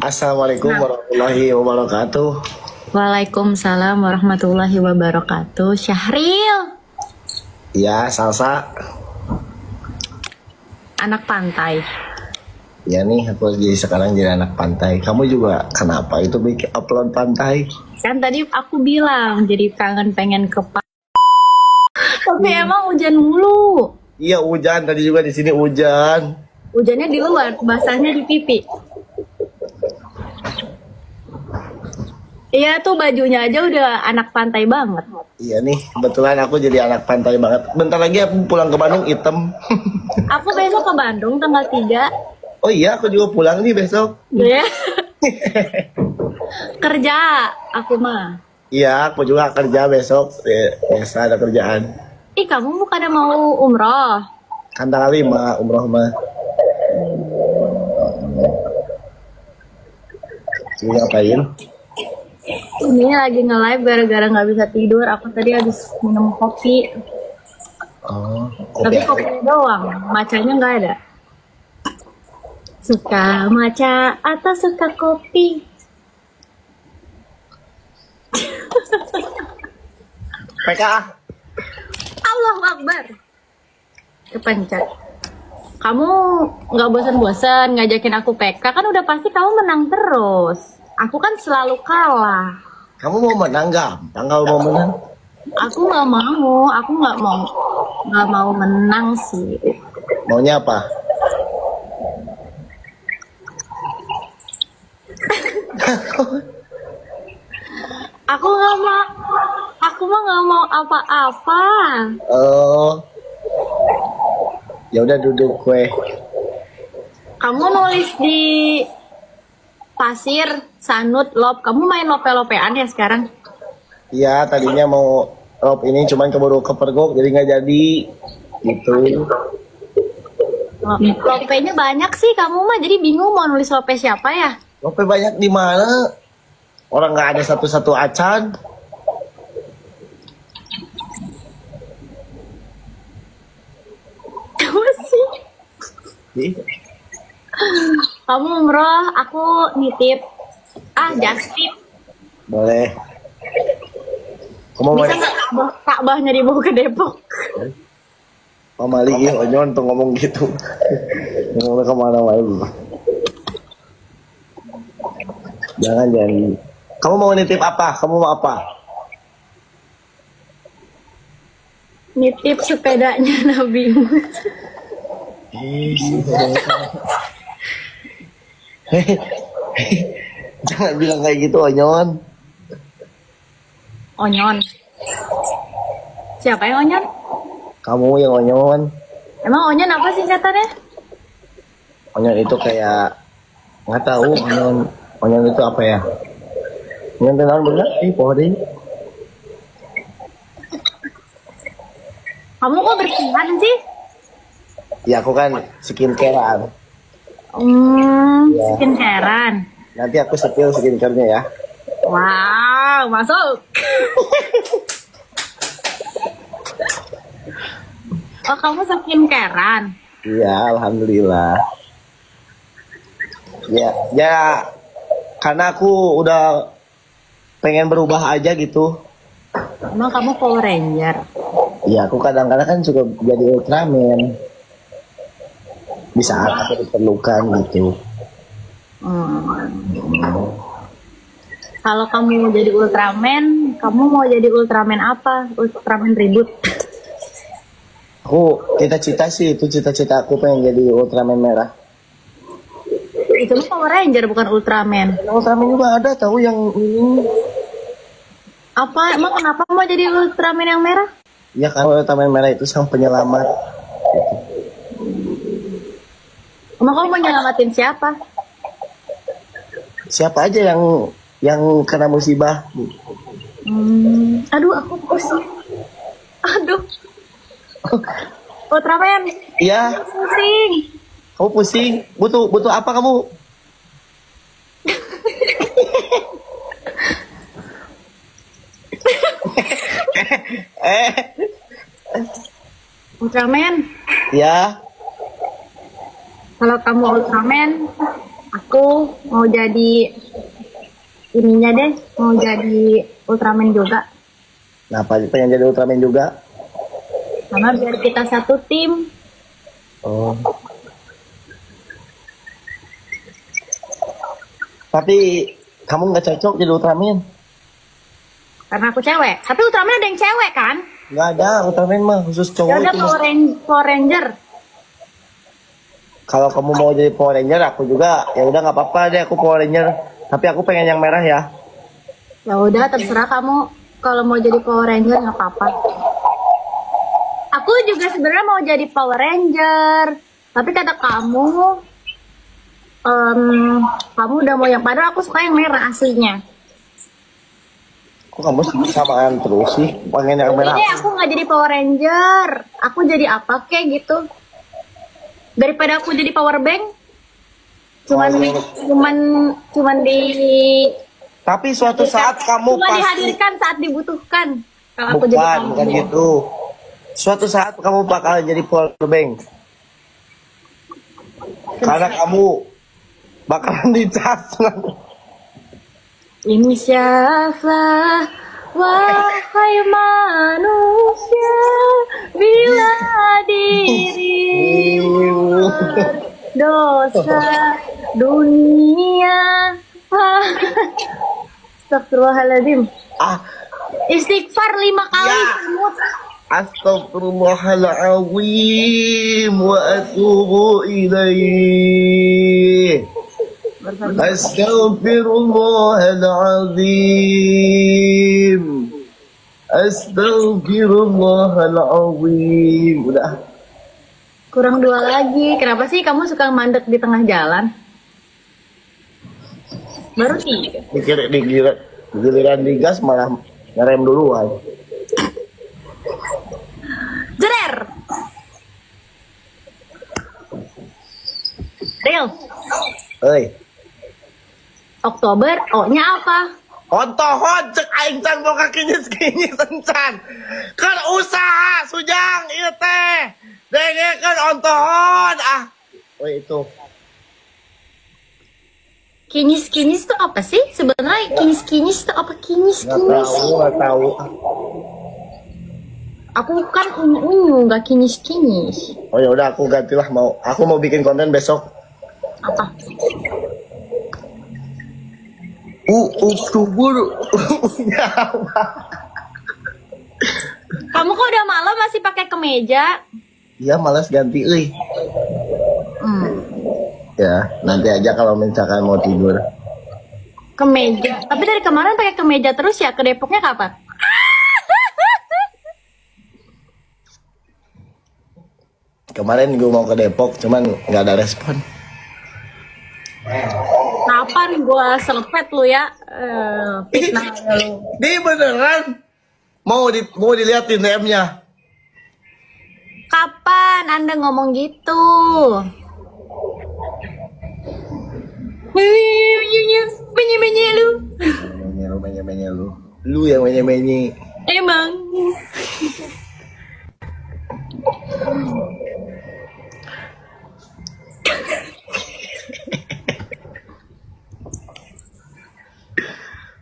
Assalamualaikum warahmatullahi wabarakatuh. Waalaikumsalam warahmatullahi wabarakatuh. Syahril, Ya, Salsa. anak pantai. Ya nih, aku sekarang jadi anak pantai. Kamu juga kenapa itu bikin upload pantai? Kan tadi aku bilang jadi kangen pengen ke tapi emang hujan mulu. Iya, hujan tadi juga di sini hujan. Hujannya di luar, basahnya di pipi. Iya tuh bajunya aja udah anak pantai banget. Iya nih, kebetulan aku jadi anak pantai banget. Bentar lagi aku pulang ke Bandung hitam. Aku besok ke Bandung tanggal 3. Oh iya, aku juga pulang nih besok. Ya. Kerja aku mah. Iya, aku juga kerja besok. Biasa ada kerjaan. Ih, kamu bukannya mau umroh? Kan tanggal 5 umroh mah. Ini ngapain? Ini lagi nge-live gara-gara nggak bisa tidur. Aku tadi habis minum kopi. Oh, Tapi kopi. kopinya doang, macanya nggak ada. Suka maca atau suka kopi? PK. Allahu Akbar. Kepencet. Kamu nggak bosan-bosan ngajakin aku PK, kan udah pasti kamu menang terus. Aku kan selalu kalah. Kamu mau menang gampang kalau mau menang. Aku nggak mau menang sih. Maunya apa? Aku mah nggak mau apa-apa. Oh, ya udah duduk kue. Kamu nulis di pasir, sanut, lop. Kamu main lope-lopean ya sekarang? Iya, tadinya mau rob ini cuman keburu kepergok jadi nggak jadi gitu. Lopenya banyak sih kamu mah, jadi bingung mau nulis lope siapa ya? Lope banyak di mana? Orang nggak ada satu-satu acan. Kamu sih. Ih, Kamu umroh, aku nitip. Just tip. boleh. Kamu mau Bisa nggak Ka'bahnya dibawa ke Depok? pamali ya, onyon tuh ngomong gitu. Ngomong kemana wae. Jangan. Kamu mau nitip apa? Kamu mau apa? Nitip sepedanya Nabi Musa. Jangan bilang kayak gitu, onyon. Onyon. Siapa yang onyon? Kamu yang onyon. Emang onyon apa singkatannya? Onyon itu kayak nggak tahu onyon. Onyon itu apa ya? Onyon kenal bener sih, pohon ini. Kamu kok bersihan sih? Ya aku kan skincarean. Ya. Skincarean. Nanti aku spill skincare-nya ya. Wow, masuk. Oh, kamu skincarean. Iya, alhamdulillah. Ya, karena aku udah pengen berubah aja gitu. Emang kamu Power Ranger? Ya, aku kadang-kadang kan juga jadi Ultraman. Di saat aku diperlukan gitu. Kalau kamu jadi Ultraman, kamu mau jadi Ultraman apa? Ultraman ribut? Aku cita-cita sih, itu cita-cita aku pengen jadi Ultraman merah. Itu mah Power Ranger bukan Ultraman. Ultraman juga ada tahu yang ini. Apa? Emang kenapa mau jadi Ultraman yang merah? Ya kan Ultraman merah itu sang penyelamat. Emang kamu mau nyelamatin siapa? Siapa aja yang kena musibah. Aduh, aku pusing. Aduh. Ultraman. Iya, Pusing. kamu pusing. Butuh apa kamu? Ultraman. Ya, Kalau kamu Ultraman, Aku mau jadi ininya deh, mau jadi Ultraman juga. Kenapa pengen jadi Ultraman juga? Karena biar kita satu tim. Oh. Tapi kamu nggak cocok jadi Ultraman. Karena aku cewek. Tapi Ultraman ada yang cewek kan? Nggak ada, Ultraman mah khusus cowok. Ya udah itu. Power Ranger. Kalau kamu mau jadi Power Ranger, aku juga. Ya udah nggak apa-apa deh, aku Power Ranger. Tapi aku pengen yang merah ya. Ya udah terserah kamu. Kalau mau jadi Power Ranger nggak apa-apa. Aku juga sebenarnya mau jadi Power Ranger. Tapi kata kamu, kamu udah mau yang padahal aku suka yang merah aslinya. Kok kamu samaan terus sih? Pengen yang merah. Ini aku nggak jadi Power Ranger. Aku jadi apa kayak gitu. Daripada aku jadi Power Bank. Cuman di. Tapi suatu saat kamu cuma pasti. dihadirkan saat dibutuhkan. Kalau aku jadi Power Bukan Bank. gitu. Suatu saat kamu bakal jadi Power Bank. Karena kamu bakalan dicas. Ini siapa, wahai manusia, bila dirimu dosa dunia. Astagfirullahaladzim. Istighfar 5 kali. Ya. Astaghfirullahaladzim wa atubu ilaih. Astaghfirullahaladzim. Astaghfirullahaladzim. Udah. Kurang 2 lagi. Kenapa sih kamu suka mandek di tengah jalan? Baru 3. Giliran digas malah ngerem duluan. Jerer. Real. Hei. Oktober, O-nya apa? Ontohon cek aing can boga kinyis-kinyis encan. Kan usaha sujang ieu teh. Dengekeun ontohon itu. Kinyis-kinyis itu apa sih? Sebenarnya kinyis-kinyis itu apa? Kinyis-kinyis. Nggak tahu. Aku kan unyu-unyu, nggak kinyis-kinyis. Oh ya udah aku gantilah aku mau bikin konten besok. Apa? Subur. Kamu kok udah malam masih pakai kemeja? Iya malas ganti euy. Ya, nanti aja kalau misalkan mau tidur. Kemeja. Tapi dari kemarin pakai kemeja terus ya, ke Depoknya kapan? Kemarin gue mau ke Depok, cuman nggak ada respon. Kapan gua selepet lu ya? Fitnah lu. Ini beneran mau dilihatin DM-nya. Kapan Anda ngomong gitu? Menye-menye lu. Menye lu. Lu yang menye. Emang.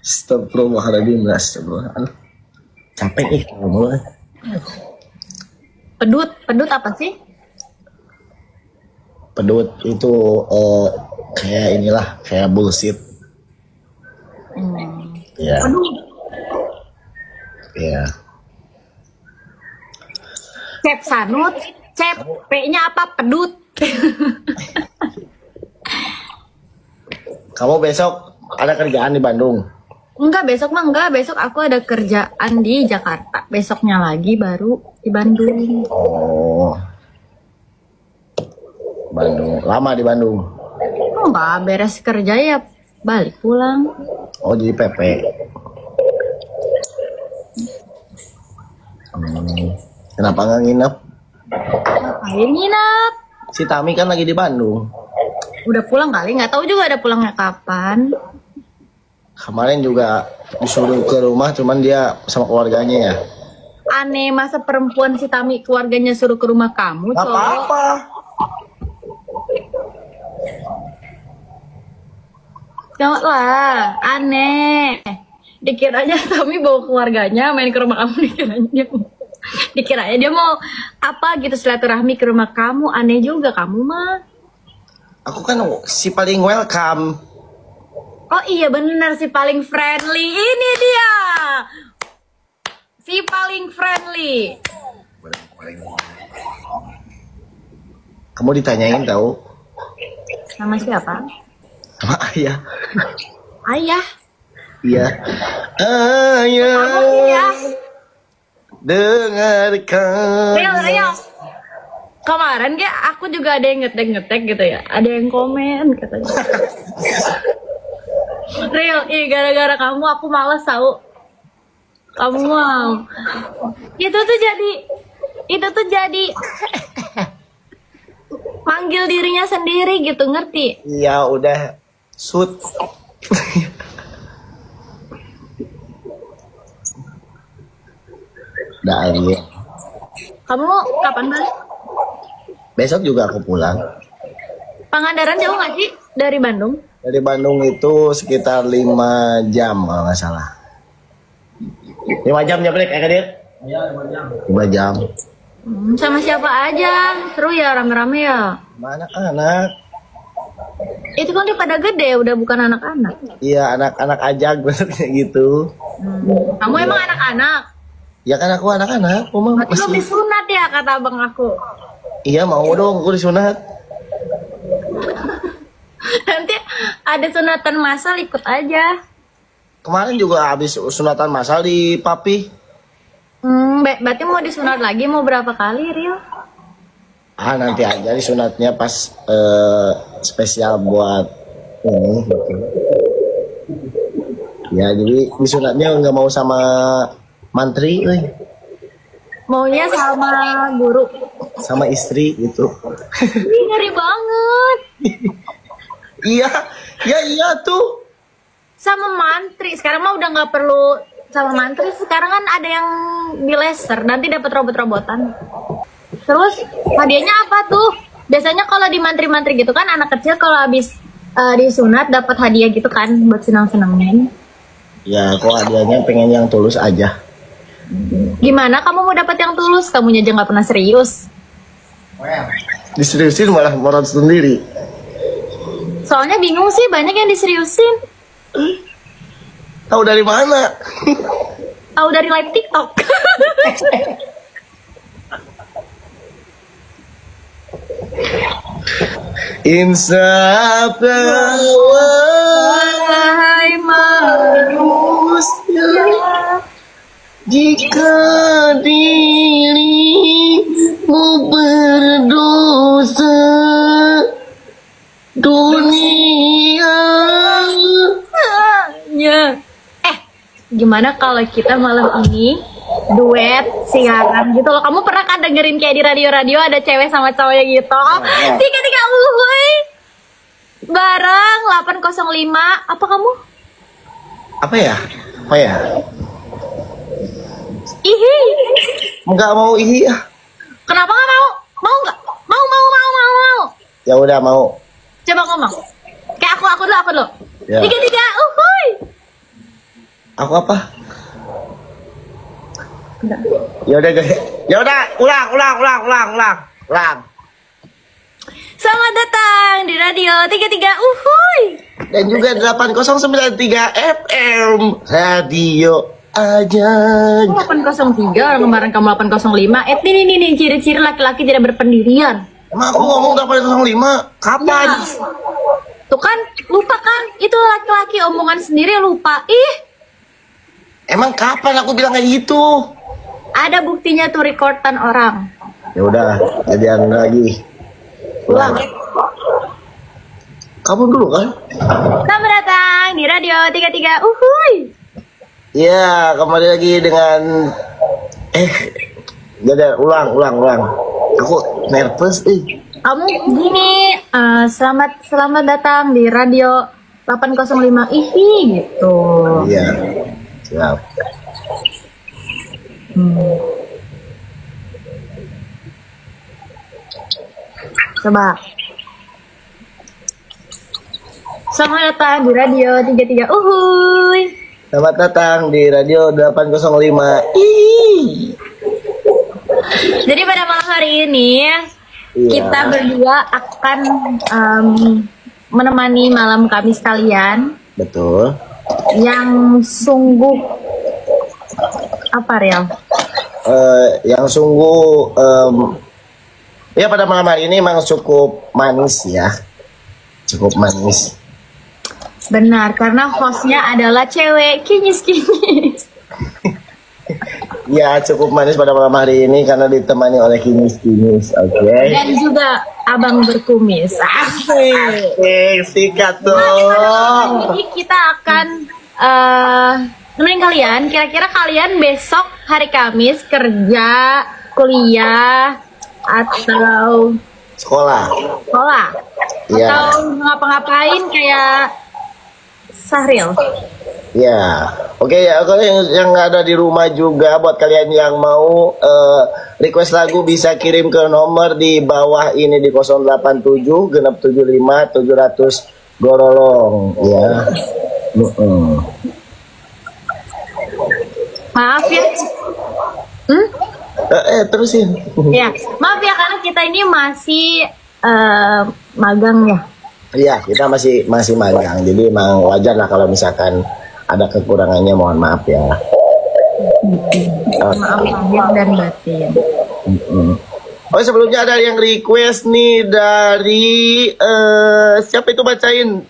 Astagfirullahaladzim. Astagfirullahaladzim. Capek ngomong. Pedut apa sih? Pedut itu kayak inilah, kayak bullshit. Ya. Ya. Cep sanut, cep P-nya apa? Pedut. Kamu besok ada kerjaan di Bandung? Enggak, besok mah enggak. Besok aku ada kerjaan di Jakarta. Besoknya lagi baru di Bandung. Oh. Bandung. Lama di Bandung? Enggak, beres kerja ya balik pulang. Oh, jadi PP. Kenapa nggak nginep? Ngapain nginep? Si Tami kan lagi di Bandung. Udah pulang kali, nggak tahu juga ada pulangnya kapan. Kemarin juga disuruh ke rumah, cuman dia sama keluarganya ya. Aneh, masa perempuan si Tami keluarganya suruh ke rumah kamu, Gak cowok? apa-apa. Gak lah, aneh. Dikiranya Tommy bawa keluarganya main ke rumah kamu, dikiranya dia mau apa gitu silaturahmi ke rumah kamu. Aneh juga kamu mah. Aku kan si paling welcome. Oh iya bener, si paling friendly. Ini dia. Si paling friendly. Kamu ditanyain tahu? Nama siapa? Sama ayah. Ayah. Iya. Ayah. Kamu ya. Dengarkan. Real. Kemarin kayak aku juga ada yang ngetek gitu ya. Ada yang komen katanya. Real, gara-gara kamu aku malas tahu. Kamu mau. Itu tuh jadi manggil dirinya sendiri gitu, ngerti? Iya, udah shoot. Udah aja. Kamu kapan balik? Besok juga aku pulang. Pangandaran jauh nggak sih dari Bandung? Dari Bandung itu sekitar 5 jam kalau nggak salah. 5 jam ya, Blek, kayak dia? Iya, 5 jam. 5 jam. Sama siapa aja? Seru ya, rame-rame ya? Mana anak-anak? Itu kan dia pada gede, udah bukan anak-anak. Iya, anak-anak aja bener kayak gitu. Kamu emang anak-anak? Ya kan aku anak-anak. Berarti belum disunat ya, kata abang aku. Iya, mau dong aku disunat. Nanti ada sunatan massal, ikut aja. Kemarin juga habis sunatan massal di Papi. Berarti mau disunat lagi, mau berapa kali, Rio? Ah, nanti aja disunatnya pas spesial buat ini. Ya, jadi disunatnya nggak mau sama mantri, Maunya sama guru. sama istri gitu. Ih, ngeri banget. Iya tuh. Sama mantri. Sekarang mah udah nggak perlu sama mantri. Sekarang kan ada yang di laser, nanti dapat robot-robotan. Terus hadiahnya apa tuh? Biasanya kalau di mantri-mantri gitu kan anak kecil kalau habis disunat dapat hadiah gitu kan buat senang-senangin. Ya, kok hadiahnya pengen yang tulus aja. Gimana kamu mau dapat yang tulus? Kamunya aja nggak pernah serius. Diseriusin malah morat sendiri. Soalnya bingung sih, banyak yang diseriusin. Tahu dari mana? Tahu dari live TikTok. Insaf Wahai manusia, jika dirimu berdosa, dunia. Gimana kalau kita malam ini duet siaran gitu loh? Kamu pernah kan dengerin kayak di radio-radio ada cewek sama cowoknya gitu? Tiga-tiga uhuy bareng 805. Apa kamu? Apa ya? Ihi. Enggak mau iya. Kenapa nggak mau? Mau nggak? Mau. Ya udah mau. Coba ngomong. Kayak aku dulu. Ya. Tiga-tiga uhuy. Aku apa? Ya udah guys. Ya udah, ulang. Selamat datang di radio 33 uhuy. Dan juga 8093 FM Radio Ajang. 803 orang kemarin kamu 805. Nih ciri-ciri laki-laki tidak berpendirian. Emang aku ngomong 805 kapan? Ya. Tuh kan lupa kan? Itu laki-laki omongan sendiri lupa. Ih. Emang kapan aku bilang kayak gitu? Ada buktinya tuh rekordan orang. Ya udah, jadian lagi. Ulang. Kamu dulu kan? Selamat datang di radio 33 uhuy. Ya, kembali lagi dengan jadi ulang. Aku nervous Kamu gini, selamat datang di radio 805 ihi gitu. Iya. Siap. Coba. Selamat datang di Radio 33 Uhuy. Selamat datang di Radio 805. Ih. Jadi pada malam hari ini kita berdua akan menemani malam kami sekalian. Betul. Yang sungguh apa Rial? Yang sungguh ya pada malam hari ini memang cukup manis ya. Cukup manis. Benar, karena hostnya adalah cewek kinyis-kinyis. Ya, cukup manis pada malam hari ini karena ditemani oleh kinyis-kinyis, oke. Dan juga abang berkumis. Asik. Sikat tuh. Nah, jadi kita akan nemenin kalian. Kira-kira kalian besok hari Kamis kerja, kuliah, atau sekolah. Ya. Atau ngapa-ngapain kayak Sahril. Ya, oke ya. Kalau yang ada di rumah juga, buat kalian yang mau request lagu bisa kirim ke nomor di bawah ini di 087 675 700 gorolong ya. Maaf ya. Terusin. Ya, maaf ya karena kita ini masih magang ya. Iya, kita masih magang. Jadi emang wajar lah kalau misalkan ada kekurangannya, mohon maaf ya. Maaf lahir dan batin. Oh, sebelumnya ada yang request nih dari siapa itu, bacain.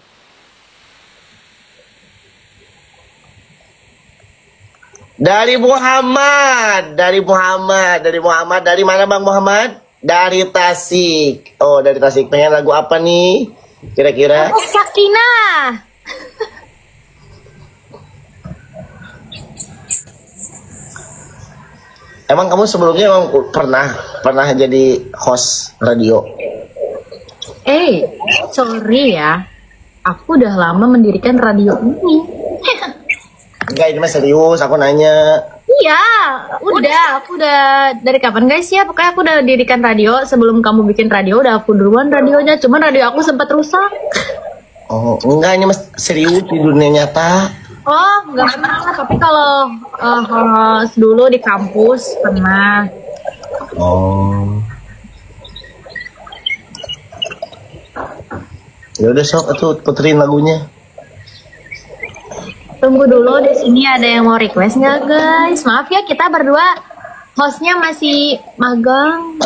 Dari Muhammad. Dari mana Bang Muhammad? Dari Tasik. Oh, dari Tasik. Pengen lagu apa nih? Kira-kira? Sakinah. Emang kamu sebelumnya pernah jadi host radio? Sorry ya. Aku udah lama mendirikan radio ini. Enggak, ini mah serius, aku nanya. Iya, aku udah dari kapan guys ya? Pokoknya aku udah dirikan radio. Sebelum kamu bikin radio, udah aku duluan radionya. Cuman radio aku sempat rusak. Oh, enggak, ini mas serius di dunia nyata. Oh, enggak pernah. Tapi kalau host dulu di kampus pernah. Oh. Ya udah sok, tuh puterin lagunya. Tunggu dulu, di sini ada yang mau request nggak guys? Maaf ya, kita berdua hostnya masih magang.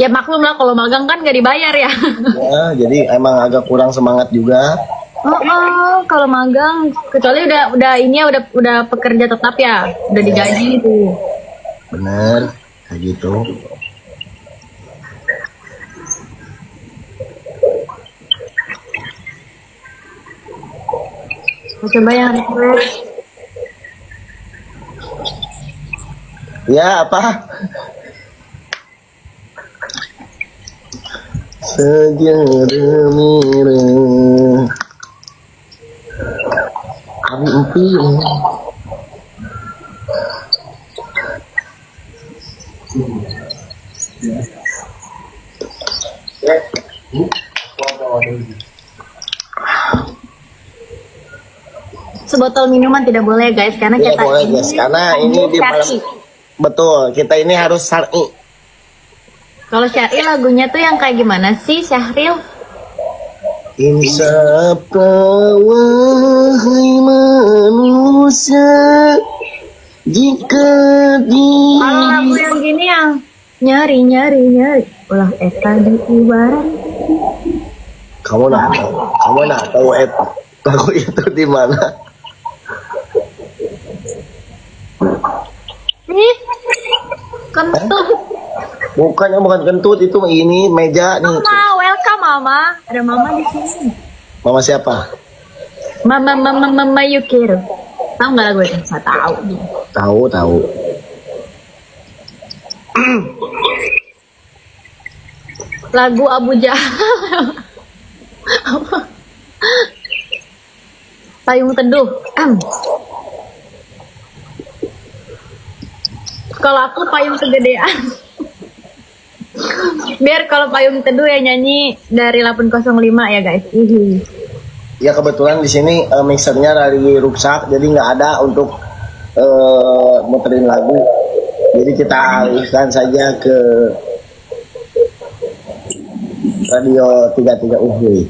Ya maklum lah kalau magang kan nggak dibayar ya. Ya, jadi emang agak kurang semangat juga. Kalau magang kecuali udah pekerja tetap ya, udah digaji itu. Bener, kayak gitu. Coba yang request. Ya, apa? Sejarah merah Ampi. Sebotol minuman tidak boleh guys, karena Tidak kita boleh guys, karena ini di malam. Betul, kita ini harus syar'i. Kalau syar'i lagunya tuh yang kayak gimana sih, Syahril? Insapa wahai manusia, jika Kalau lagu yang gini yang nyari ulah eta di ibarat. kamu nak tahu lagu itu di mana? Nih, kentut. Bukan kentut, itu ini meja nih. Mama, welcome mama. Ada mama di sini. Mama siapa? Mama Yukiro. Tahu nggak lagu itu? Nggak tahu. Tahu. Lagu Abu Jahal. Apa? Payung Teduh. Kalau aku payung kegedean. Biar kalau payung teduh ya nyanyi dari 805 ya guys. Ya kebetulan di sini mixernya lagi rusak, jadi nggak ada untuk muterin lagu. Jadi kita alihkan saja ke radio 33 Uhli.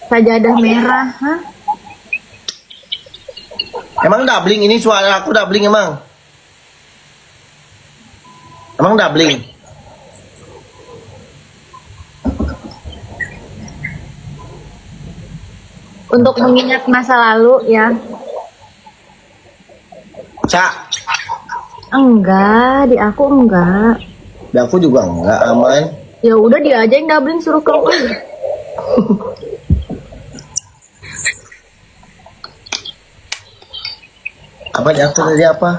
Sajadah merah, hah? Emang doubling ini suara aku doubling emang? Emang doubling? Untuk mengingat masa lalu ya. Cak, Enggak, di aku enggak. di aku juga enggak aman. Ya udah dia aja yang doubling suruh keluar. Apa di aku tadi apa?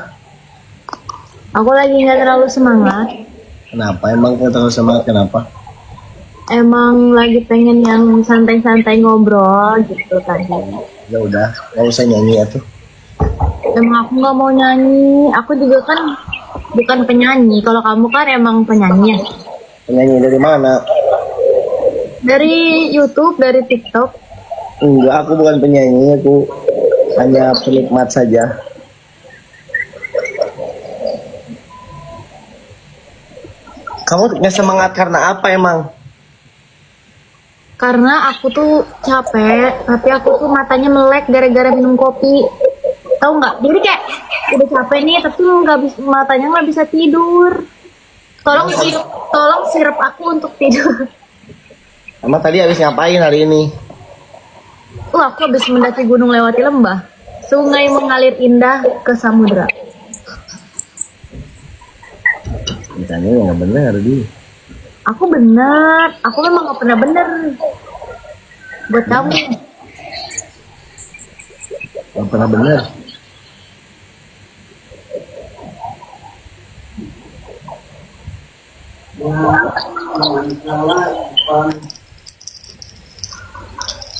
Aku lagi nggak terlalu semangat. Kenapa? Emang kita terlalu semangat kenapa? Emang lagi pengen yang santai-santai ngobrol gitu tadi. Ya udah, nggak usah nyanyi ya tuh. Emang aku nggak mau nyanyi. Aku juga kan bukan penyanyi. Kalau kamu kan emang penyanyi ya. Penyanyi dari mana? Dari YouTube, dari TikTok. Enggak, aku bukan penyanyi, aku hanya penikmat saja. Kamu nggak semangat karena apa emang? Karena aku tuh capek, tapi aku tuh matanya melek gara-gara minum kopi. Tahu nggak? Jadi kayak udah capek nih, tapi nggak bisa, matanya nggak bisa tidur. Tolong sirup aku untuk tidur. Emang tadi habis ngapain hari ini? Aku habis mendaki gunung lewati lembah. Sungai mengalir indah ke samudra. Ditanya nggak benar di. Aku benar, aku memang nggak pernah benar. Buat kamu. Nggak pernah benar.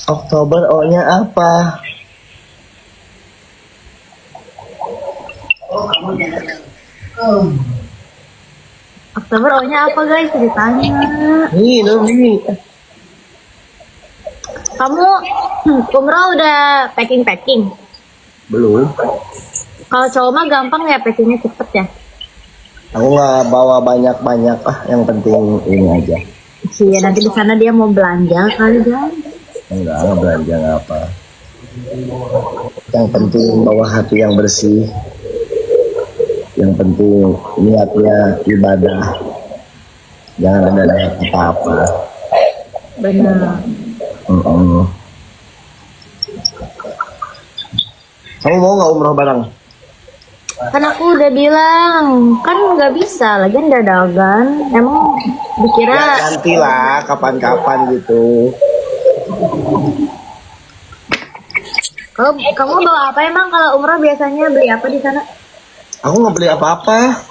Oktober O-nya apa? Oktober O-nya apa guys? Ceritanya. Ini. Kamu umroh udah packing? Belum. Kalau cowok mah gampang ya packingnya cepet ya. Aku nggak bawa banyak-banyak yang penting ini aja. Iya, nanti di sana dia mau belanja kali guys. Enggak belanja nggak apa. Yang penting bawa hati yang bersih. Yang penting niatnya ibadah. Jangan ada niat apa-apa. Benar. Kamu mau nggak umroh bareng? Kan aku udah bilang, kan nggak bisa, lagian dadakan. Emang dikira Ya, nantilah kapan-kapan gitu. kamu bawa apa emang kalau umroh biasanya beli apa di sana? Aku nggak beli apa-apa.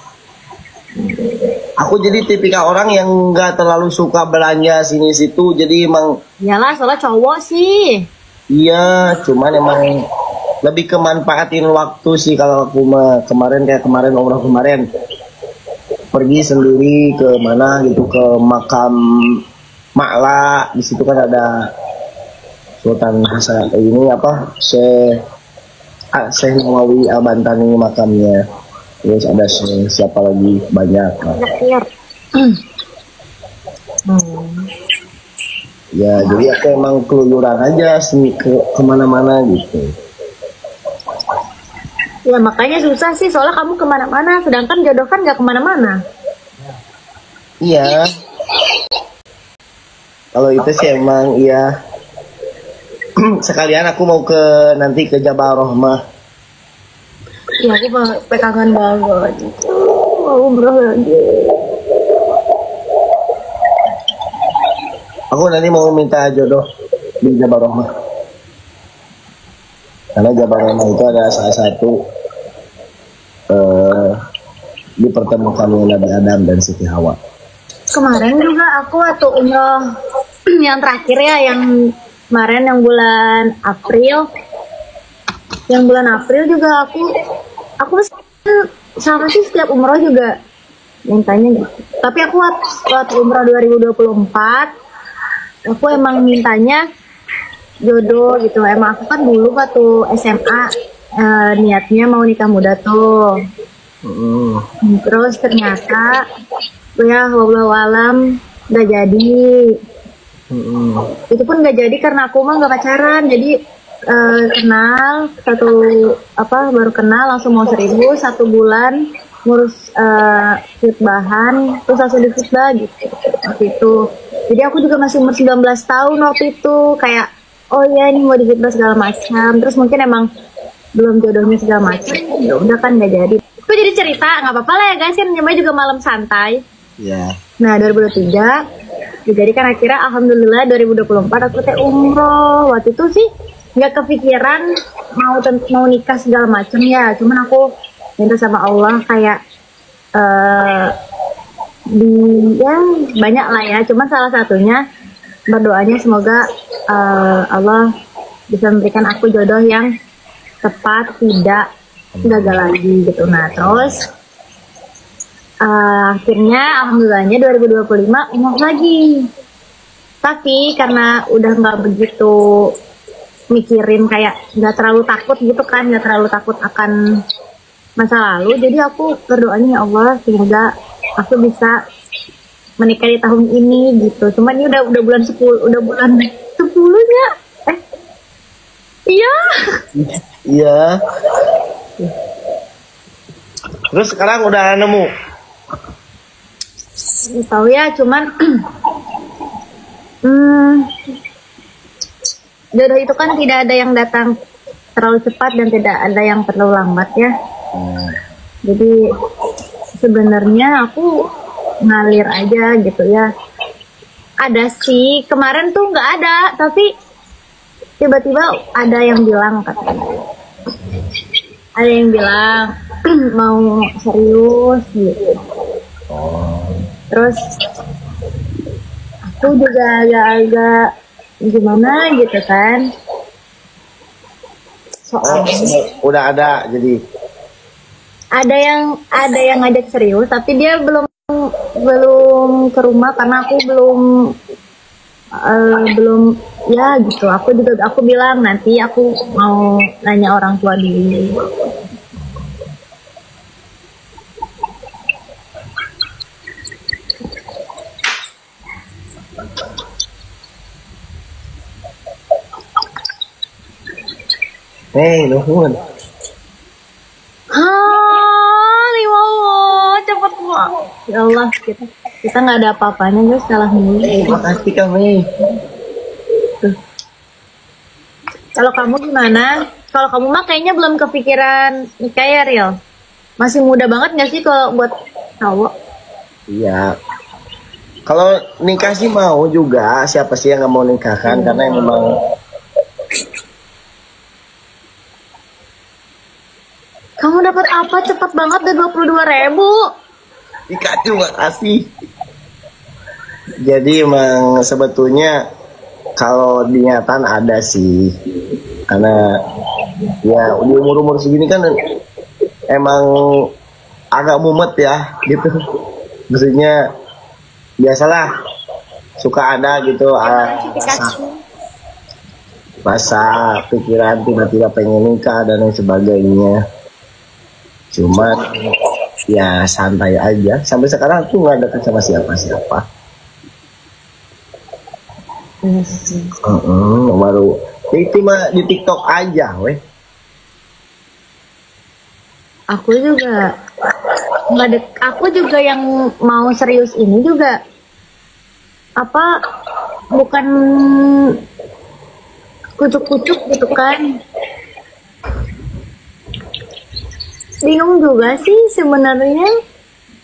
Aku jadi tipikal orang yang nggak terlalu suka belanja sini situ. Jadi emang Iyalah, soalnya cowok sih. iya, cuman emang lebih kemanfaatin waktu sih kalau aku kemarin umroh kemarin pergi sendiri ke mana gitu, ke makam Makla. Di situ kan ada Sultan Hasan ini apa Syekh Nawawi Al-Bantani makamnya. Terus ada siapa lagi banyak lah. Ya jadi aku emang keluyuran aja kemana-mana gitu. Ya makanya susah sih, soalnya kamu kemana-mana, sedangkan jodoh kan nggak kemana-mana. Iya. Kalau itu sih emang iya. Sekalian aku mau nanti ke Jabal Rahmah. Iya, aku kangen banget. Mau umroh lagi. Aku nanti mau minta jodoh di Jabal Rahmah. Karena Jabal Rahmah itu adalah salah satu dipertemukan Nabi Adam dan Siti Hawa. Kemarin juga aku waktu umroh yang terakhir ya, yang kemarin yang bulan April. Yang bulan April juga aku sama sih setiap umroh juga mintanya gitu. Tapi aku waktu umroh 2024 aku emang mintanya jodoh gitu. Emang aku kan dulu waktu SMA niatnya mau nikah muda tuh. Terus ternyata ya wallahu alam gak jadi. Itu pun gak jadi karena aku mah gak pacaran. Jadi kenal baru kenal langsung mau serius 1 bulan ngurus bahan terus langsung difitbah gitu waktu itu. Jadi aku juga masih umur 19 tahun waktu itu, kayak oh ya ini mau difitbah segala macam. Terus mungkin emang belum jodohnya segala macam, ya udah kan nggak jadi. Itu jadi cerita, nggak apa-apa lah ya guys, kan namanya juga malam santai. Iya. Nah 2023 jadi kan akhirnya alhamdulillah 2024 aku teh umroh. Waktu itu sih nggak kepikiran mau nikah segala macam ya, cuman aku minta sama Allah kayak ya banyak lah ya, cuman salah satunya berdoanya semoga Allah bisa memberikan aku jodoh yang tepat, tidak gagal lagi gitu. Nah terus akhirnya alhamdulillahnya 2025 umroh lagi, tapi karena udah nggak begitu mikirin, kayak nggak terlalu takut gitu kan, nggak terlalu takut akan masa lalu, jadi aku berdoanya ya Allah semoga aku bisa menikah di tahun ini gitu. Cuman ini udah bulan 10, udah bulan 10-nya. Iya. Iya. Terus sekarang udah nemu? Tahu ya, cuman jodoh itu kan tidak ada yang datang terlalu cepat dan tidak ada yang terlalu lambat ya. Jadi sebenarnya aku ngalir aja gitu ya. Ada sih kemarin tuh nggak ada, tapi tiba-tiba ada yang bilang katanya, ada yang bilang mau serius gitu. Terus aku juga agak-agak gimana gitu kan. Soalnya udah ada, jadi ada yang ngajak serius, tapi dia belum ke rumah karena aku belum ya gitu. Aku bilang nanti aku mau nanya orang tua dulu. nuhun. Cepet kok. Ya Allah, kita nggak ada apa-apanya guys, salah mulu. Makasih kami. Kalau kamu gimana? Kalau kamu mah kayaknya belum kepikiran nikah ya, Riel? Masih muda banget nggak sih kalau buat cowok? Iya. Kalau nikah sih mau juga, siapa sih yang nggak mau nikahkan? Karena memang kamu dapat apa cepat banget, udah 22.000. Pikachu, makasih. Jadi emang sebetulnya kalau niatan ada sih, karena ya di umur segini kan emang agak mumet ya gitu. Maksudnya biasalah suka ada gitu masa pikiran tiba-tiba pengen nikah dan lain sebagainya. Cuman ya santai aja. Sampai sekarang aku nggak dekat sama siapa-siapa. Baru itu mah di TikTok aja, weh. Aku juga aku juga yang mau serius ini juga bukan kucuk-kucuk gitu kan. Bingung juga sih sebenarnya.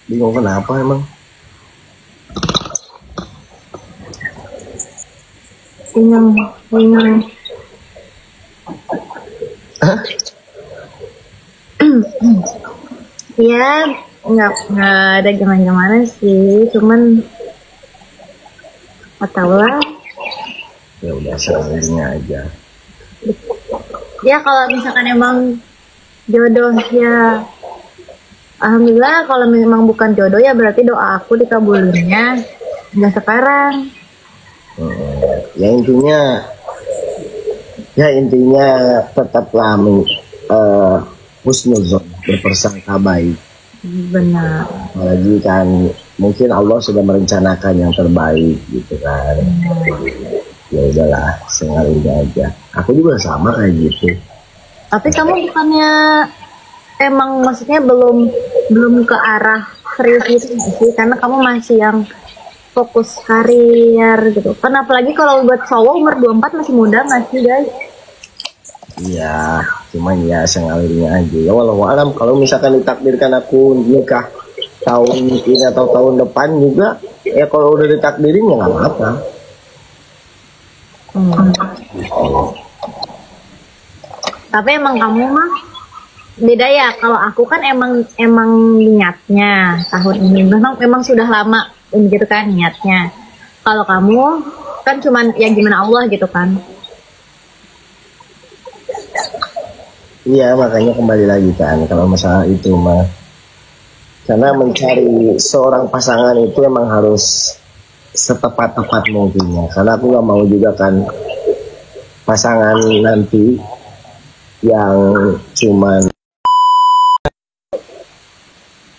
Bingung kenapa emang? Bingung. Ya nggak ada gimana sih, cuman nggak tahu lah. Ya udah selanjutnya aja. Ya kalau misalkan emang jodohnya Alhamdulillah kalau memang bukan jodoh ya berarti doa aku dikabulinnya nggak sekarang. Ya intinya tetaplah husnuzon, berpersangka baik. Benar. Apalagi kan mungkin Allah sudah merencanakan yang terbaik gitu kan. Ya udahlah, sengaja aja. Aku juga sama kayak gitu. Tapi kamu bukannya emang maksudnya belum ke arah serius gitu nggak sih? Karena kamu masih yang fokus karir gitu. Kan apalagi kalau buat cowok umur 24 masih muda masih guys. Iya, cuman ya sengalirnya aja. Ya walau alam kalau misalkan ditakdirkan aku nikah tahun ini atau tahun depan juga, ya kalau udah ditakdirin ya nggak apa-apa. Tapi emang kamu mah beda ya. Kalau aku kan emang niatnya tahun ini memang sudah lama gitu kan niatnya. Kalau kamu kan cuman ya gimana Allah gitu kan. Iya, makanya kembali lagi kan kalau masalah itu mah, karena mencari seorang pasangan itu emang harus setepat-tepat mungkinnya. Karena aku nggak mau juga kan pasangan nanti yang cuman.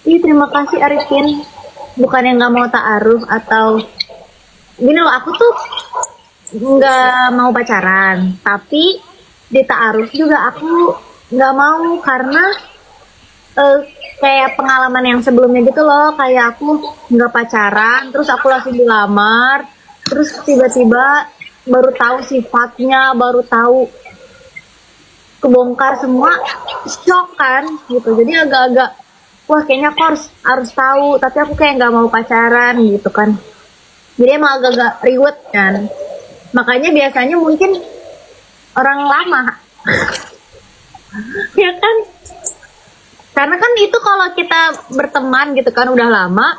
Ih, terima kasih Arifin. Bukannya nggak mau ta'aruf atau gini loh, aku tuh nggak mau pacaran, tapi di ta'aruf juga aku nggak mau karena kayak pengalaman yang sebelumnya gitu loh, kayak aku nggak pacaran, terus aku langsung dilamar, terus tiba-tiba baru tahu sifatnya, baru tahu kebongkar semua, shock kan gitu. Jadi agak-agak wah kayaknya aku harus tahu, tapi aku kayak nggak mau pacaran gitu kan. Jadi emang agak-agak ribet kan. Makanya biasanya mungkin orang lama ya kan, karena kan itu kalau kita berteman gitu kan udah lama,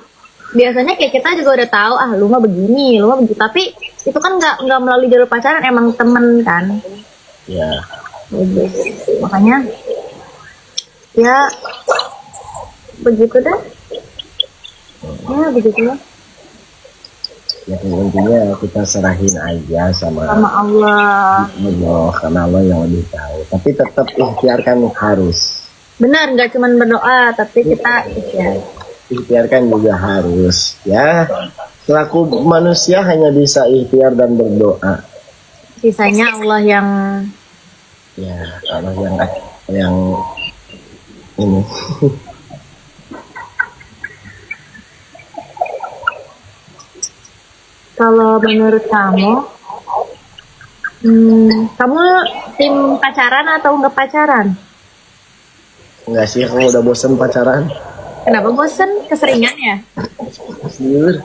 biasanya kayak kita juga udah tahu lu mah begini, lu mah begitu. Tapi itu kan nggak melalui jalur pacaran, emang temen kan Ya. Makanya ya begitu dah ya, begitu lah. Ya intinya kita serahin aja sama Allah, karena Allah yang lebih tahu. Tapi tetap ikhtiarkan harus. benar, nggak cuma berdoa tapi kita Ikhtiarkan juga harus. Ya, selaku manusia hanya bisa ikhtiar dan berdoa. sisanya Allah yang Ya, Allah yang ini. Kalau menurut kamu, kamu tim pacaran atau nggak pacaran? Enggak sih, aku udah bosen pacaran. Kenapa bosen? Keseringan ya? Jujur,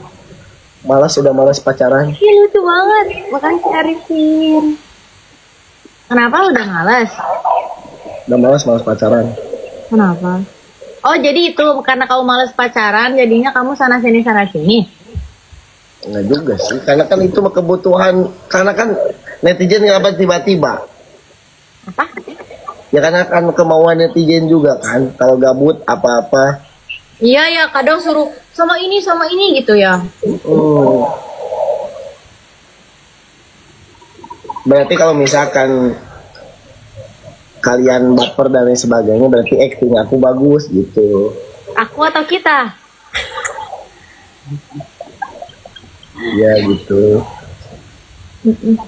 udah malas pacaran. Ih, lucu banget. Makasih Arifin. Kenapa udah malas? Udah malas pacaran. Kenapa? Oh, jadi itu karena kamu malas pacaran, jadinya kamu sana sini. Enggak juga sih, karena kan itu mah kebutuhan. Karena kan netizen ngapa tiba-tiba. Apa? Ya karena kan kemauan netizen juga kan. Kalau gabut apa-apa. Iya ya, kadang suruh sama ini gitu ya. Berarti kalau misalkan kalian baper dan lain sebagainya, berarti acting aku bagus gitu. Aku atau kita? Ya gitu.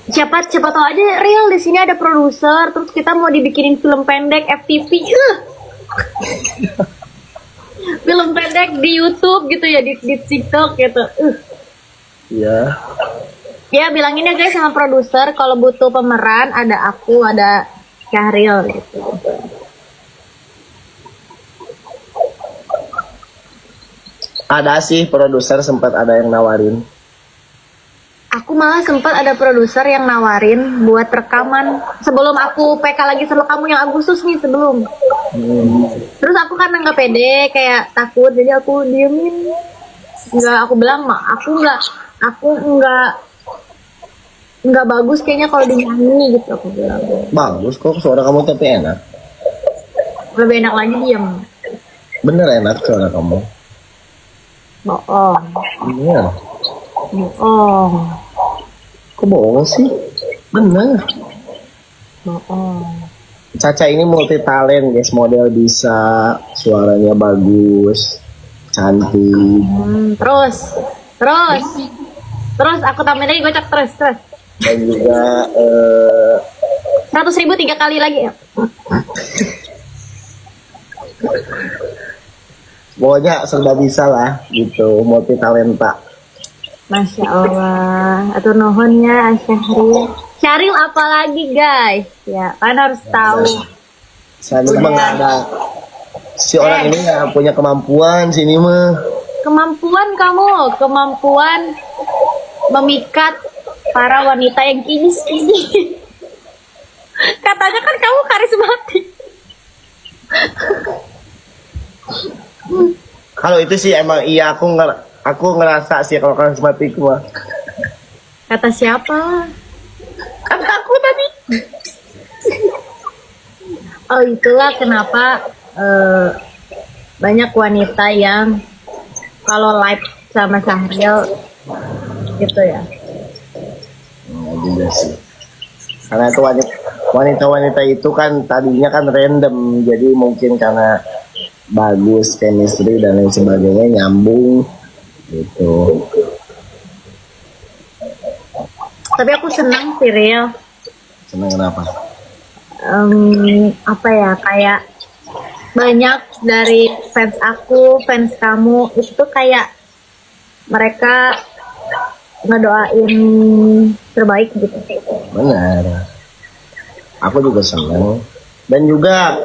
Siapa tahu aja real di sini ada produser, terus kita mau dibikinin film pendek FTV. Film pendek di YouTube gitu ya, di TikTok gitu. Ya. Ya bilangin ya guys sama produser kalau butuh pemeran, ada aku, ada Syahril gitu. Ada sih produser sempat ada yang nawarin. Aku malah sempat ada produser yang nawarin buat rekaman sebelum aku PK lagi sama kamu yang Agustus nih sebelum. Terus aku karena nggak pede, kayak takut, jadi aku diemin. Aku bilang aku nggak bagus kayaknya kalau dinyanyi gitu, aku bilang. Bagus kok suara kamu tapi enak. Lebih enak lagi diem. Bener enak suara kamu. Bohong. Bener. Bohong. Kok bohong sih? Bener. Bohong. Caca ini multi talent guys, model bisa, suaranya bagus, cantik. Terus aku tambahin lagi gocap terus. Dan juga 100.000 3 kali lagi ya. pokoknya serba bisa lah gitu, multi talenta. Masya Allah. Atau nuhunnya Syahril apalagi guys. Ya kan harus tahu. Saya memang nggak ada si orang ini nggak punya kemampuan sini mah. Kemampuan memikat para wanita yang kini. Katanya kan kamu karismatik. Kalau itu sih emang iya, aku ngerasa sih kalau karismatik mah. Kata siapa? Kata aku tadi. Oh itulah kenapa banyak wanita yang kalau live sama Syahril gitu ya. Juga sih. Karena itu wanita-wanita itu kan tadinya kan random, jadi mungkin karena bagus chemistry dan lain sebagainya, nyambung gitu. Tapi aku senang sih Ril. Senang kenapa? Apa ya, kayak banyak dari fans aku, fans kamu itu kayak mereka ngedoain terbaik gitu. Benar. Aku juga senang. Dan juga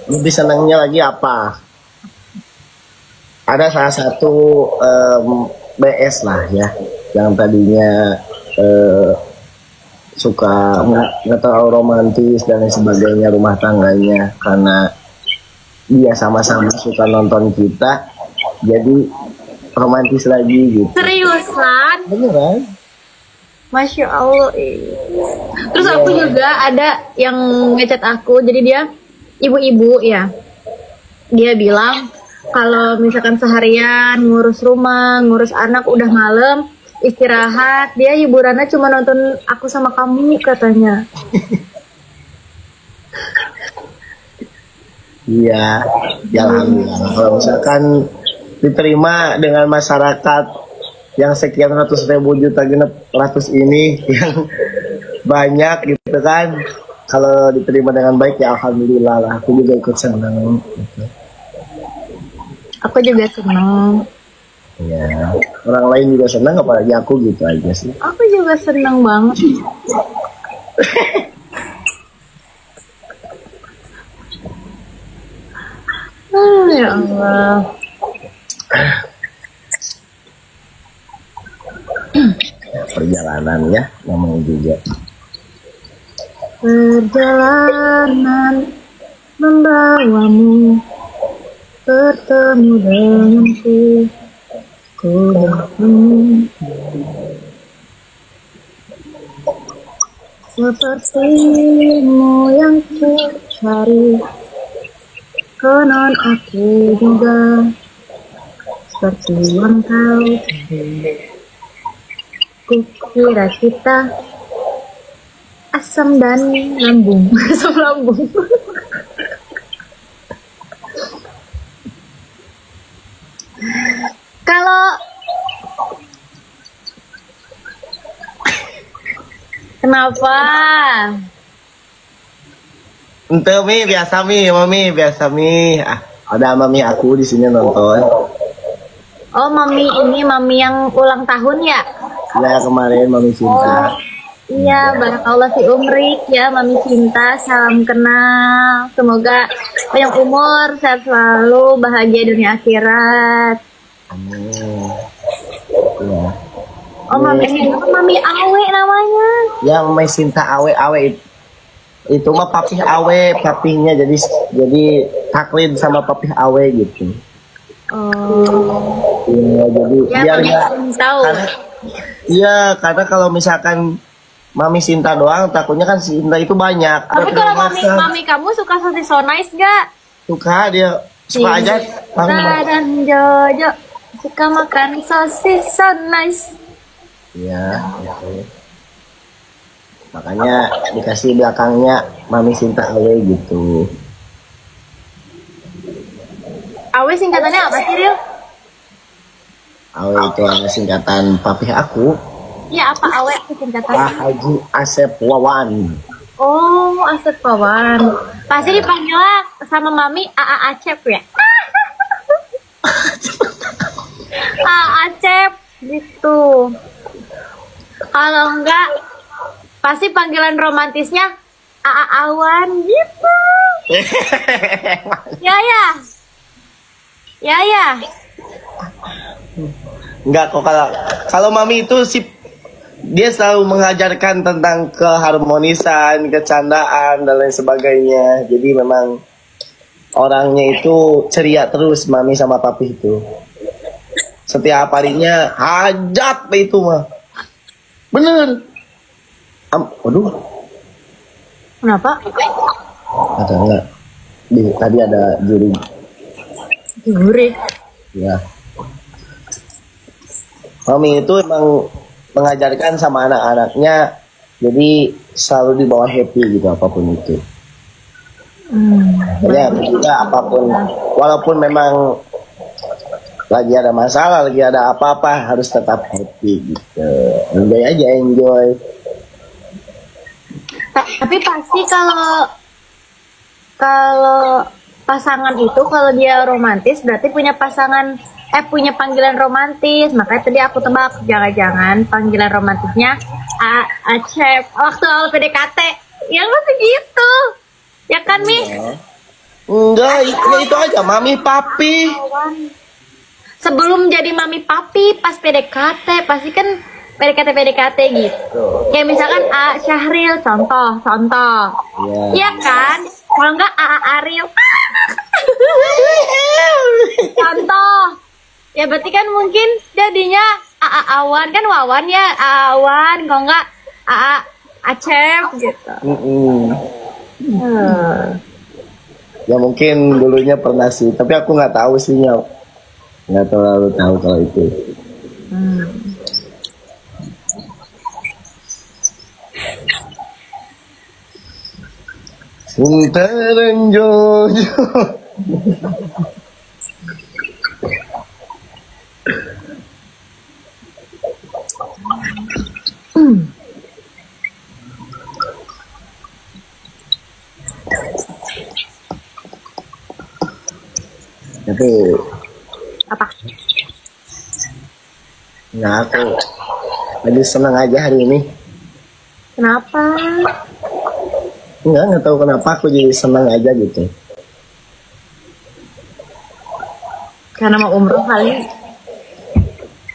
lebih senangnya lagi apa? Ada salah satu BS lah ya, yang tadinya suka nggak terlalu romantis dan lain sebagainya rumah tangganya, karena dia sama-sama suka nonton kita, jadi romantis lagi gitu. Seriusan? Beneran? Masya Allah. Terus aku juga ada yang ngechat aku, jadi dia ibu-ibu ya. Dia bilang kalau misalkan seharian ngurus rumah, ngurus anak, udah malam istirahat, dia hiburannya cuma nonton aku sama kamu katanya. Iya, ya alhamdulillah. Kalau misalkan diterima dengan masyarakat yang sekian ratus juta ratus ini yang banyak gitu kan, kalau diterima dengan baik ya alhamdulillah lah. Aku juga ikut senang gitu. Aku juga senang. Ya, orang lain juga senang, apalagi aku gitu aja sih. Aku juga senang banget. Ya Allah. Perjalanan ya, namanya juga. Perjalanan membawamu bertemu denganku. Sepertimu yang ku cari, konon aku juga seperti yang kau cari. Kukira kita asam dan lambung. Asam lambung. Kalau kenapa? Ente mi biasa mi, mami biasa mi. Ada mami aku di sini nonton. Oh, mami ini mami yang ulang tahun ya? Ya kemarin mami Cinta. Iya, barakallah fi umrik ya Mami Cinta, salam kenal. Semoga panjang umur, sehat selalu, bahagia dunia akhirat. Amin. Ya. Oh, Mami Awe namanya. Ya Mami Cinta Awe itu mah papih Awe, papihnya jadi taklid sama papih Awe gitu. Oh. Iya, jadi Ya, biar Mami nggak. tahu. Karena kalau misalkan Mami Cinta doang, takutnya kan Cinta itu banyak. Tapi kalau mami kamu suka sosis so nice gak? Suka dia Suka aja. Dan Jojo suka makan sosis so nice. Iya, gitu. Makanya dikasih belakangnya Mami Sinta Awe gitu. Awe singkatannya apa sih, Ril? Awe itu ada singkatan papih aku. Iya, apa Awe itu singkatannya? Pak Haji Asep Wawan. Oh, Asep Wawan. Pasti dipanggil sama Mami AA Acep ya? AA Acep gitu. Kalau enggak, pasti panggilan romantisnya AA Awan gitu. Ya ya. Ya ya. Enggak kok, kalau Mami itu sih dia selalu mengajarkan tentang keharmonisan, kecandaan dan lain sebagainya. Jadi memang orangnya itu ceria terus Mami sama Papi itu. Setiap harinya hajat itu mah. Bener. Waduh. Kenapa? Ada enggak? Tadi ada juri. Juri. Ya. Mami itu emang mengajarkan sama anak-anaknya, jadi selalu dibawa happy gitu apapun itu. Ya juga apapun, walaupun memang lagi ada masalah, lagi ada apa-apa harus tetap happy gitu. Enjoy aja, enjoy. Tapi pasti kalau pasangan itu kalau dia romantis berarti punya punya panggilan romantis. Makanya tadi aku tebak jangan-jangan panggilan romantisnya Acep waktu awal PDKT. Ya masih gitu. Ya kan, Mi? Enggak, itu aja Mami Papi. Sebelum jadi Mami Papi pas PDKT pasti kan PDKT gitu. Kayak misalkan Syahril contoh. Iya kan? Kalau enggak Ariel. Contoh. Ya berarti kan mungkin jadinya Awan kan Wawan ya, Awan, kalau enggak Acep gitu. Ya mungkin dulunya pernah sih, tapi aku nggak tahu sih, nggak terlalu tahu kalau itu. Suntaran Jojo. Tapi Apa? nggak, aku lagi senang aja hari ini. Kenapa? Nggak tahu kenapa aku jadi senang aja gitu. Karena mau umroh kali.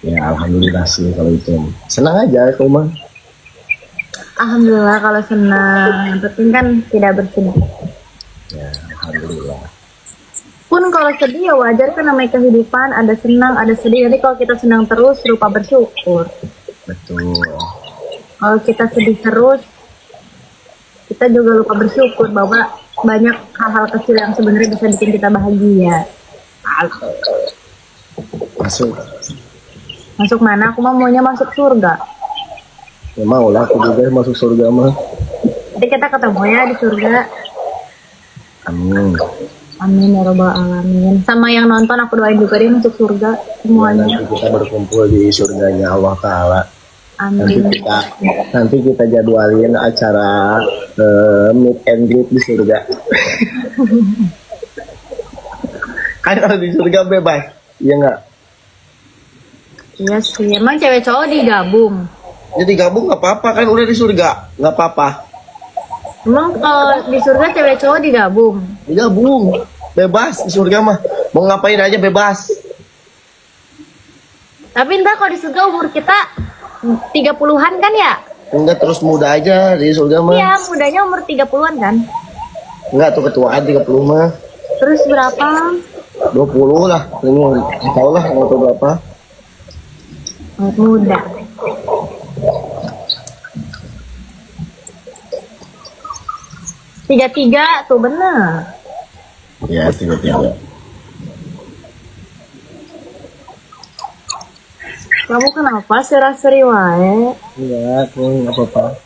Ya alhamdulillah sih kalau itu. Senang aja aku mah. Alhamdulillah kalau senang. Yang penting kan tidak bersedih. Ya alhamdulillah. Pun kalau sedih ya wajar kan, namanya kehidupan, ada senang, ada sedih. Jadi kalau kita senang terus lupa bersyukur. Betul. Kalau kita sedih terus, kita juga lupa bersyukur bahwa banyak hal-hal kecil yang sebenarnya bisa bikin kita bahagia. Masuk. Masuk mana? Aku maunya masuk surga. Ya mau lah, aku juga masuk surga mah. Jadi kita ketemu ya di surga. Amin. Amin ya robbal alamin. Sama yang nonton aku doain juga dia masuk surga semuanya. Nanti kita berkumpul di surganya Allah Ta'ala. Amin. Nanti kita jadwalin acara meet and greet di surga. Kan kalau di surga bebas, iya nggak? Iya sih, emang cewek cowok digabung. Jadi gabung nggak apa-apa, kan udah di surga, nggak apa-apa. Emang kalau di surga cewek cowok digabung? Digabung, bebas di surga mah. Mau ngapain aja bebas. Tapi ntar kalau di surga umur kita 30-an kan ya? Enggak, terus muda aja di surga mah. Iya, mudanya umur 30-an kan? Enggak, tuh ketuaan 30 mah. Terus berapa? 20 lah. Ini nggak tahu lah mau berapa. Muda. Tiga tuh bener. Ya, 33. Kamu kenapa seri wae? Iya, aku nggak apa-apa.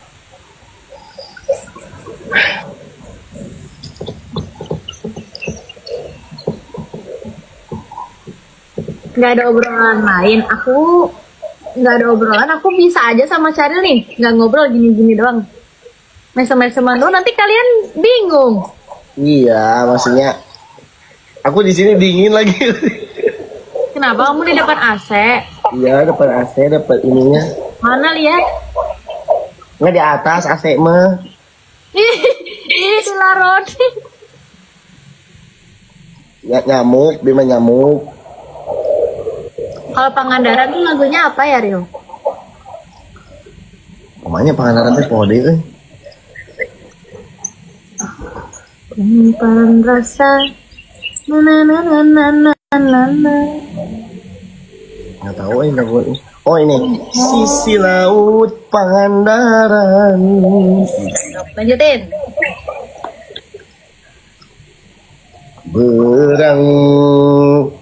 Nggak ada obrolan lain. Aku nggak ada obrolan. Aku bisa aja sama Syaril nih. Nggak ngobrol gini-gini doang. Mesem-meseman doang. Nanti kalian bingung. Iya, maksudnya aku di sini dingin lagi. Kenapa kamu di depan AC? Iya, dapat AC, dapat ininya. Mana lihat? Nggak di atas AC mah. Ini di Larodi. Ya, nyamuk, Bima nyamuk. Kalau Pangandaran tuh lagunya apa ya, Rio? Namanya Pangandaran teh pode euy. Simpan rasa na na na na na na na na. Nggak tahu ini lagu ini. Oh ini Sisi Laut Pangandaran. Lanjutin. Berang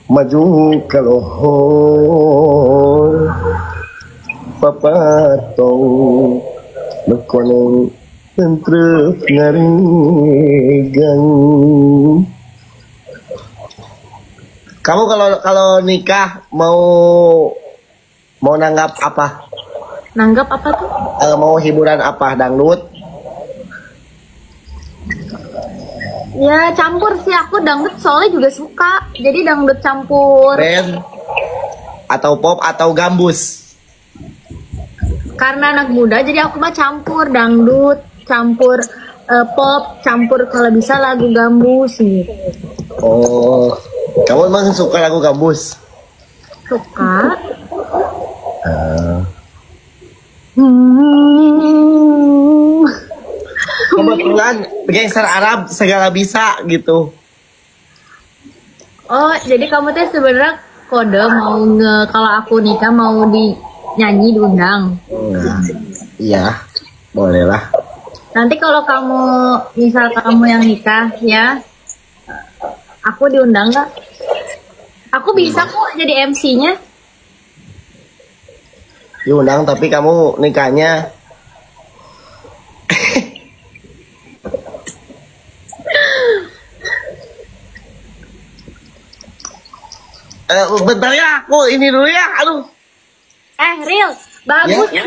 maju ke lohor papatong lekoneng entrep ngarigang. Kamu kalau nikah mau nanggap apa? Nanggap apa tuh? Mau hiburan apa? Dangdut? Ya campur sih, aku dangdut soalnya juga suka. Jadi dangdut campur. Band? Atau pop atau gambus? Karena anak muda jadi aku mah campur dangdut, campur pop, campur kalau bisa lagu gambus gitu. Oh, kamu emang suka lagu gambus? Suka. Kebetulan gangster Arab segala bisa gitu. Oh, jadi kamu tuh sebenarnya kode mau kalau aku nikah mau nyanyi diundang. Iya, boleh lah. Nanti kalau misal kamu yang nikah ya, aku diundang nggak? Aku bisa kok jadi MC-nya. Diundang tapi kamu nikahnya bentar ya, aku ini dulu ya. Aduh. Real, bagus Ya.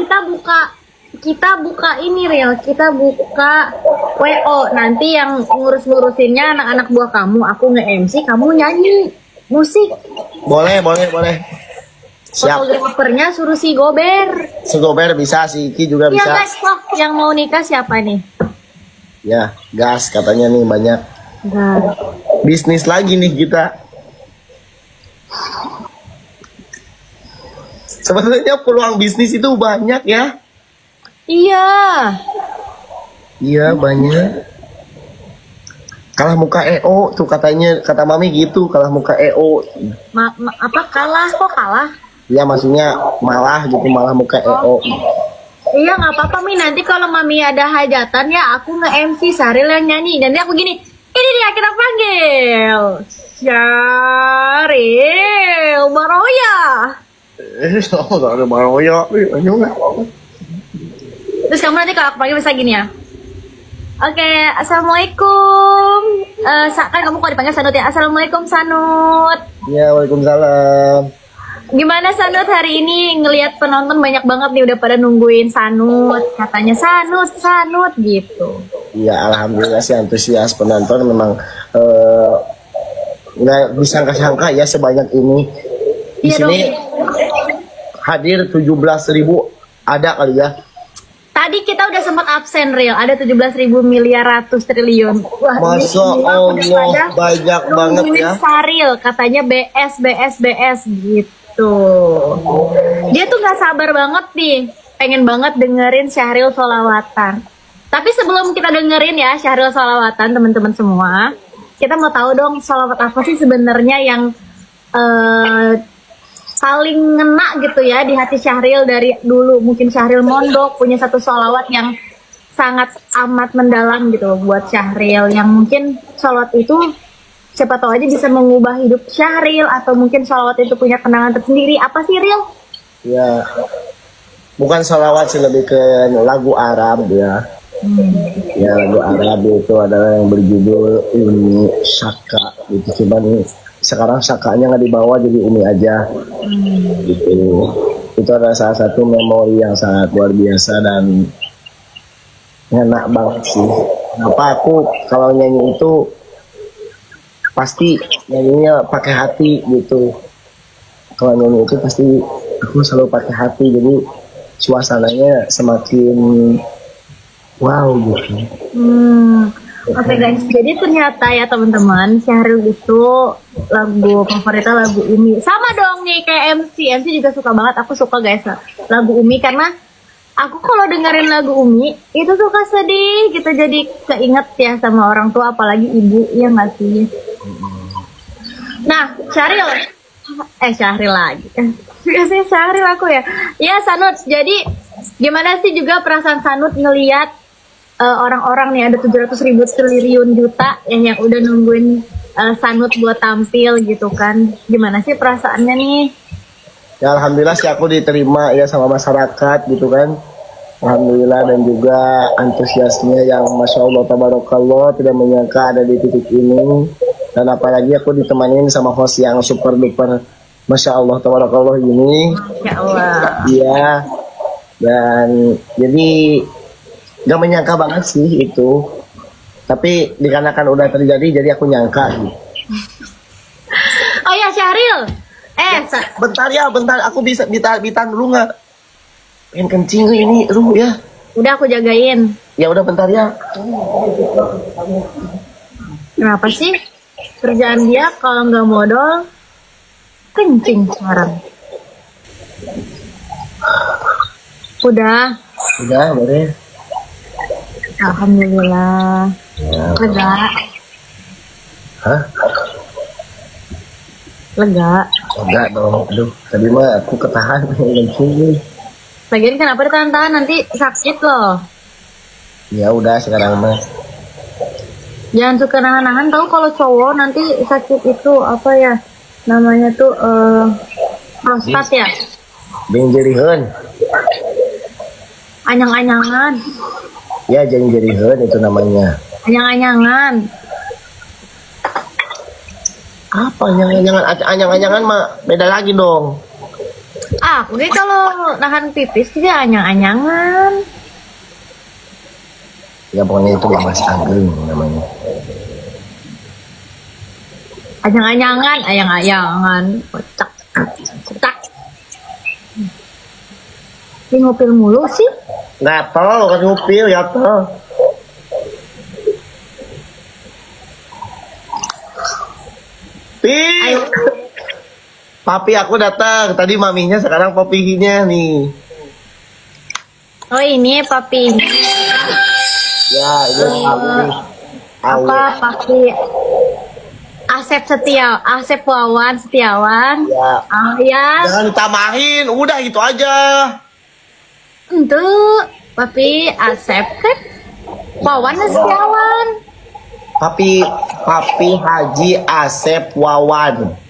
kita buka ini Real, kita buka WO. Nanti yang ngurusinnya anak-anak buah kamu, aku nge-MC, kamu nyanyi musik. Boleh. Siap. Fotografernya suruh si Gober. Segober bisa, si Iki juga Iya bisa. guys, loh, yang mau nikah siapa nih? Ya, gas katanya nih banyak. Enggak. Bisnis lagi nih kita. Sebenarnya peluang bisnis itu banyak ya. Iya. Iya banyak. Kalah muka EO tuh katanya, kata mami gitu, kalah muka EO. Apa kalah kok kalah? Ya maksudnya malah gitu, malah muka EO. Iya nggak apa-apa Mi, nanti kalau mami ada hajatan ya aku nge-MC Syaril yang nyanyi. Nanti aku gini, ini dia kita panggil Syaril Baroya. Oh, gak ada maroya. Terus kamu nanti kalau aku panggil bisa gini ya. Oke, assalamualaikum. Kan kamu kalau dipanggil Sanut ya. Assalamualaikum Sanut. Ya, waalaikumsalam. Gimana Sanut hari ini ngelihat penonton banyak banget nih udah pada nungguin Sanut. Katanya Sanut gitu. Ya, alhamdulillah sih antusias penonton memang nggak bisa sangka ya sebanyak ini. Di Iya sini hadir 17.000 ada kali ya. Tadi kita udah sempat absen Real, ada 17.000 miliar ratus triliun. Wah, Masya Allah, banyak banget ya. Syaril katanya BS gitu. Dia tuh nggak sabar banget nih, pengen banget dengerin Syaril Sholawatan. Tapi sebelum kita dengerin ya Syaril Sholawatan teman-teman semua, kita mau tahu dong sholawat apa sih sebenarnya yang paling ngena gitu ya di hati Syahril dari dulu. Mungkin Syahril mondok punya satu sholawat yang sangat amat mendalam gitu buat Syahril, yang mungkin sholawat itu siapa tahu aja bisa mengubah hidup Syahril, atau mungkin sholawat itu punya kenangan tersendiri. Apa sih Ril? Ya, bukan salawat sih, lebih ke lagu Arab ya. Ya, lagu Arab itu adalah yang berjudul Umi Syaka gitu. Cuman sekarang Syakanya nggak dibawa, jadi Umi aja gitu. Itu adalah salah satu memori yang sangat luar biasa dan enak banget sih. Kenapa aku kalau nyanyi itu pasti nyanyinya pakai hati gitu. Kalau nyanyi itu pasti aku selalu pakai hati, jadi suasananya semakin wow gitu. Oke guys, jadi ternyata ya teman-teman, Syahril itu lagu favoritnya lagu Umi. Sama dong nih kayak MC juga suka banget. Aku suka guys lagu Umi karena aku kalau dengerin lagu Umi itu suka sedih gitu, jadi keinget ya sama orang tua, apalagi ibu, ya nggak sih? Nah, Syahril lagi. Biasanya Syahril aku ya. Ya Sanut, jadi gimana sih juga perasaan Sanut ngelihat orang-orang nih ada 700.000 triliun juta yang udah nungguin Sanut buat tampil gitu kan? Gimana sih perasaannya nih? Ya alhamdulillah sih aku diterima ya sama masyarakat gitu kan. Alhamdulillah, dan juga antusiasnya yang Masya Allah Tabarakallah, tidak menyangka ada di titik ini. Dan apalagi aku ditemanin sama host yang super duper Masya Allah Tabarakallah ini. Masya Allah. Iya. Dan jadi gak menyangka banget sih itu. Tapi dikarenakan udah terjadi, jadi aku nyangka gitu. Oh ya Syahril. Bentar aku bisa bitan dulu nggak? Pengen kencing ini lu ya. Udah aku jagain. Ya udah bentar ya. Kenapa sih kerjaan dia kalau nggak modal kencing sekarang? Udah Boleh. Alhamdulillah. Ya. Lega. Hah? Lega. Enggak dong. Aduh, tadi mah aku ketahan kencing. Lagian kenapa ditahan-tahan, nanti sakit loh. Ya udah sekarang mah. Jangan suka nahan-nahan, tahu kalau cowok nanti sakit itu apa ya namanya tuh prostat ya. Jering-jeriheun. Anyang-anyangan. Ya jering-jeriheun itu namanya. Anyang-anyangan. Apa anyang-anyangan mah beda lagi dong. Aku nih kalau nahan pipis dia anyang-anyangan. Ya pokoknya itu Mas Ageng namanya. Anyang-anyangan, ayang-ayangan, kocak. Ini ngupil mulu sih. Nggak tahu kan ngupil ya toh. Ayo. Papi aku datang. Tadi maminya, sekarang papinya nih. Oh ini papi. Ya, ini papi. Apa papi? Asep Wawan Setiawan. Ya. Oh ya. Jangan ditamahin, udah gitu aja. Untuk papi Asep kan? Wawan Setiawan. Papi Haji Asep Wawan.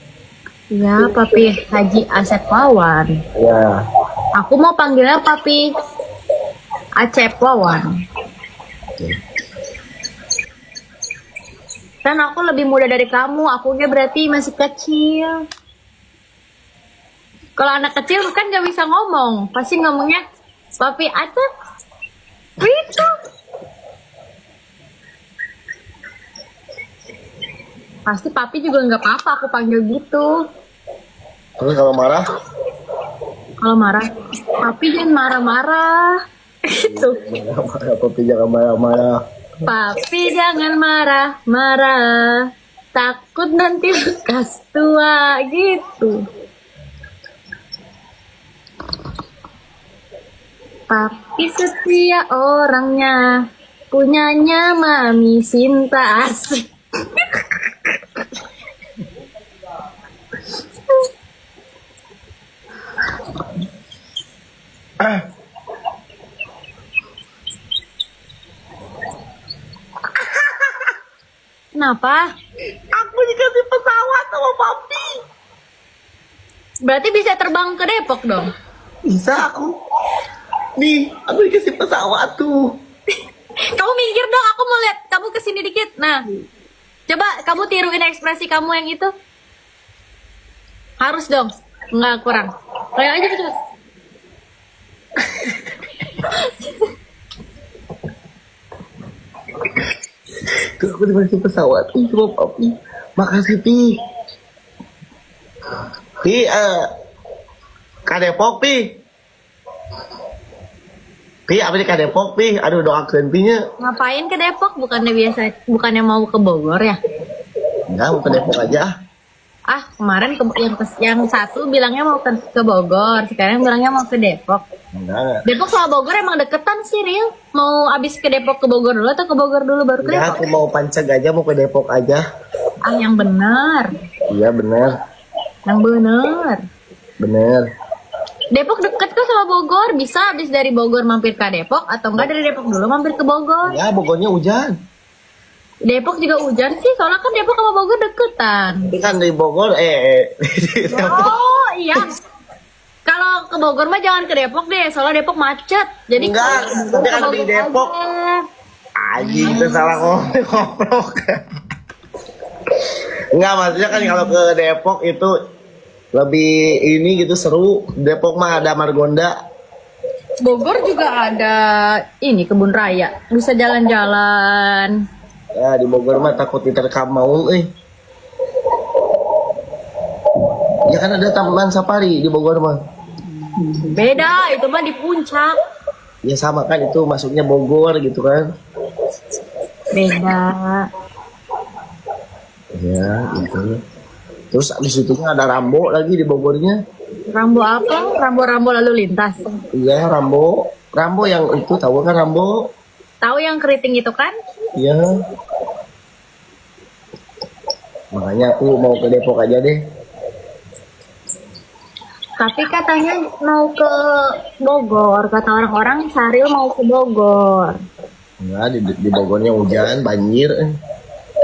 Ya, papi Haji Asep Wawan. Ya. Aku mau panggilnya papi Acep Wawan. Dan aku lebih muda dari kamu, akunya berarti masih kecil. Kalau anak kecil kan gak bisa ngomong, pasti ngomongnya papi Acep. Gitu. Pasti papi juga nggak apa-apa aku panggil gitu. Terus kalau marah? Kalau marah, papi jangan marah-marah. Gitu. Papi jangan marah-marah. Papi jangan marah-marah, takut nanti bekas tua gitu. Papi setia orangnya, punyanya Mami Sinta asik. Kenapa? Aku dikasih pesawat sama papi. Berarti bisa terbang ke Depok dong? Bisa aku. Nih, aku dikasih pesawat tuh. Kamu minggir dong, aku mau lihat kamu kesini dikit. Nah, coba kamu tiruin ekspresi kamu yang itu. Harus dong, nggak kurang. Kayak aja cepet. Tuh aku dikasih pesawat. Coba Papi. Makasih Pi. Pi, Kak Depok Pi. Pi, apa nih Kak Depok Pi? Aduh doakan Pi-nya. Ngapain ke Depok? Bukannya mau ke Bogor ya? Enggak, mau ke Depok aja. Ah, kemarin yang satu bilangnya mau ke Bogor, sekarang bilangnya mau ke Depok. Enggak. Depok sama Bogor emang deketan sih, Ril. Mau abis ke Depok ke Bogor dulu atau ke Bogor dulu baru ke Enggak, Depok? aku mau panceg aja, mau ke Depok aja. Ah, yang benar. Iya bener. Yang benar. Bener. Depok deket kok sama Bogor, bisa abis dari Bogor mampir ke Depok atau enggak dari Depok dulu mampir ke Bogor. Ya, Bogornya hujan. Depok juga hujan sih, soalnya kan Depok sama Bogor deketan. Tapi kan di Bogor, di Depok. Oh iya. Kalau ke Bogor mah jangan ke Depok deh, soalnya Depok macet. Jadi Enggak, tapi kan di Depok. Anjing, itu salah ngobrol. Enggak, maksudnya kan kalau ke Depok itu lebih ini gitu seru. Depok mah ada Margonda. Bogor juga ada ini kebun raya, bisa jalan-jalan. Ya di Bogor mah takut diterkam maung Ya kan ada taman safari di Bogor mah. Beda, itu mah di puncak. Ya sama kan itu masuknya Bogor gitu kan. Beda. Ya gitu. Terus di situ ada Rambo lagi di Bogornya. Rambo apa? Rambo lalu lintas. Iya Rambo. Rambo yang itu tahu kan Rambo? Tahu yang keriting itu kan? Iya. Makanya aku mau ke Depok aja deh. Tapi katanya mau ke Bogor. Kata orang-orang Saril mau ke Bogor. Enggak, di Bogornya hujan, banjir.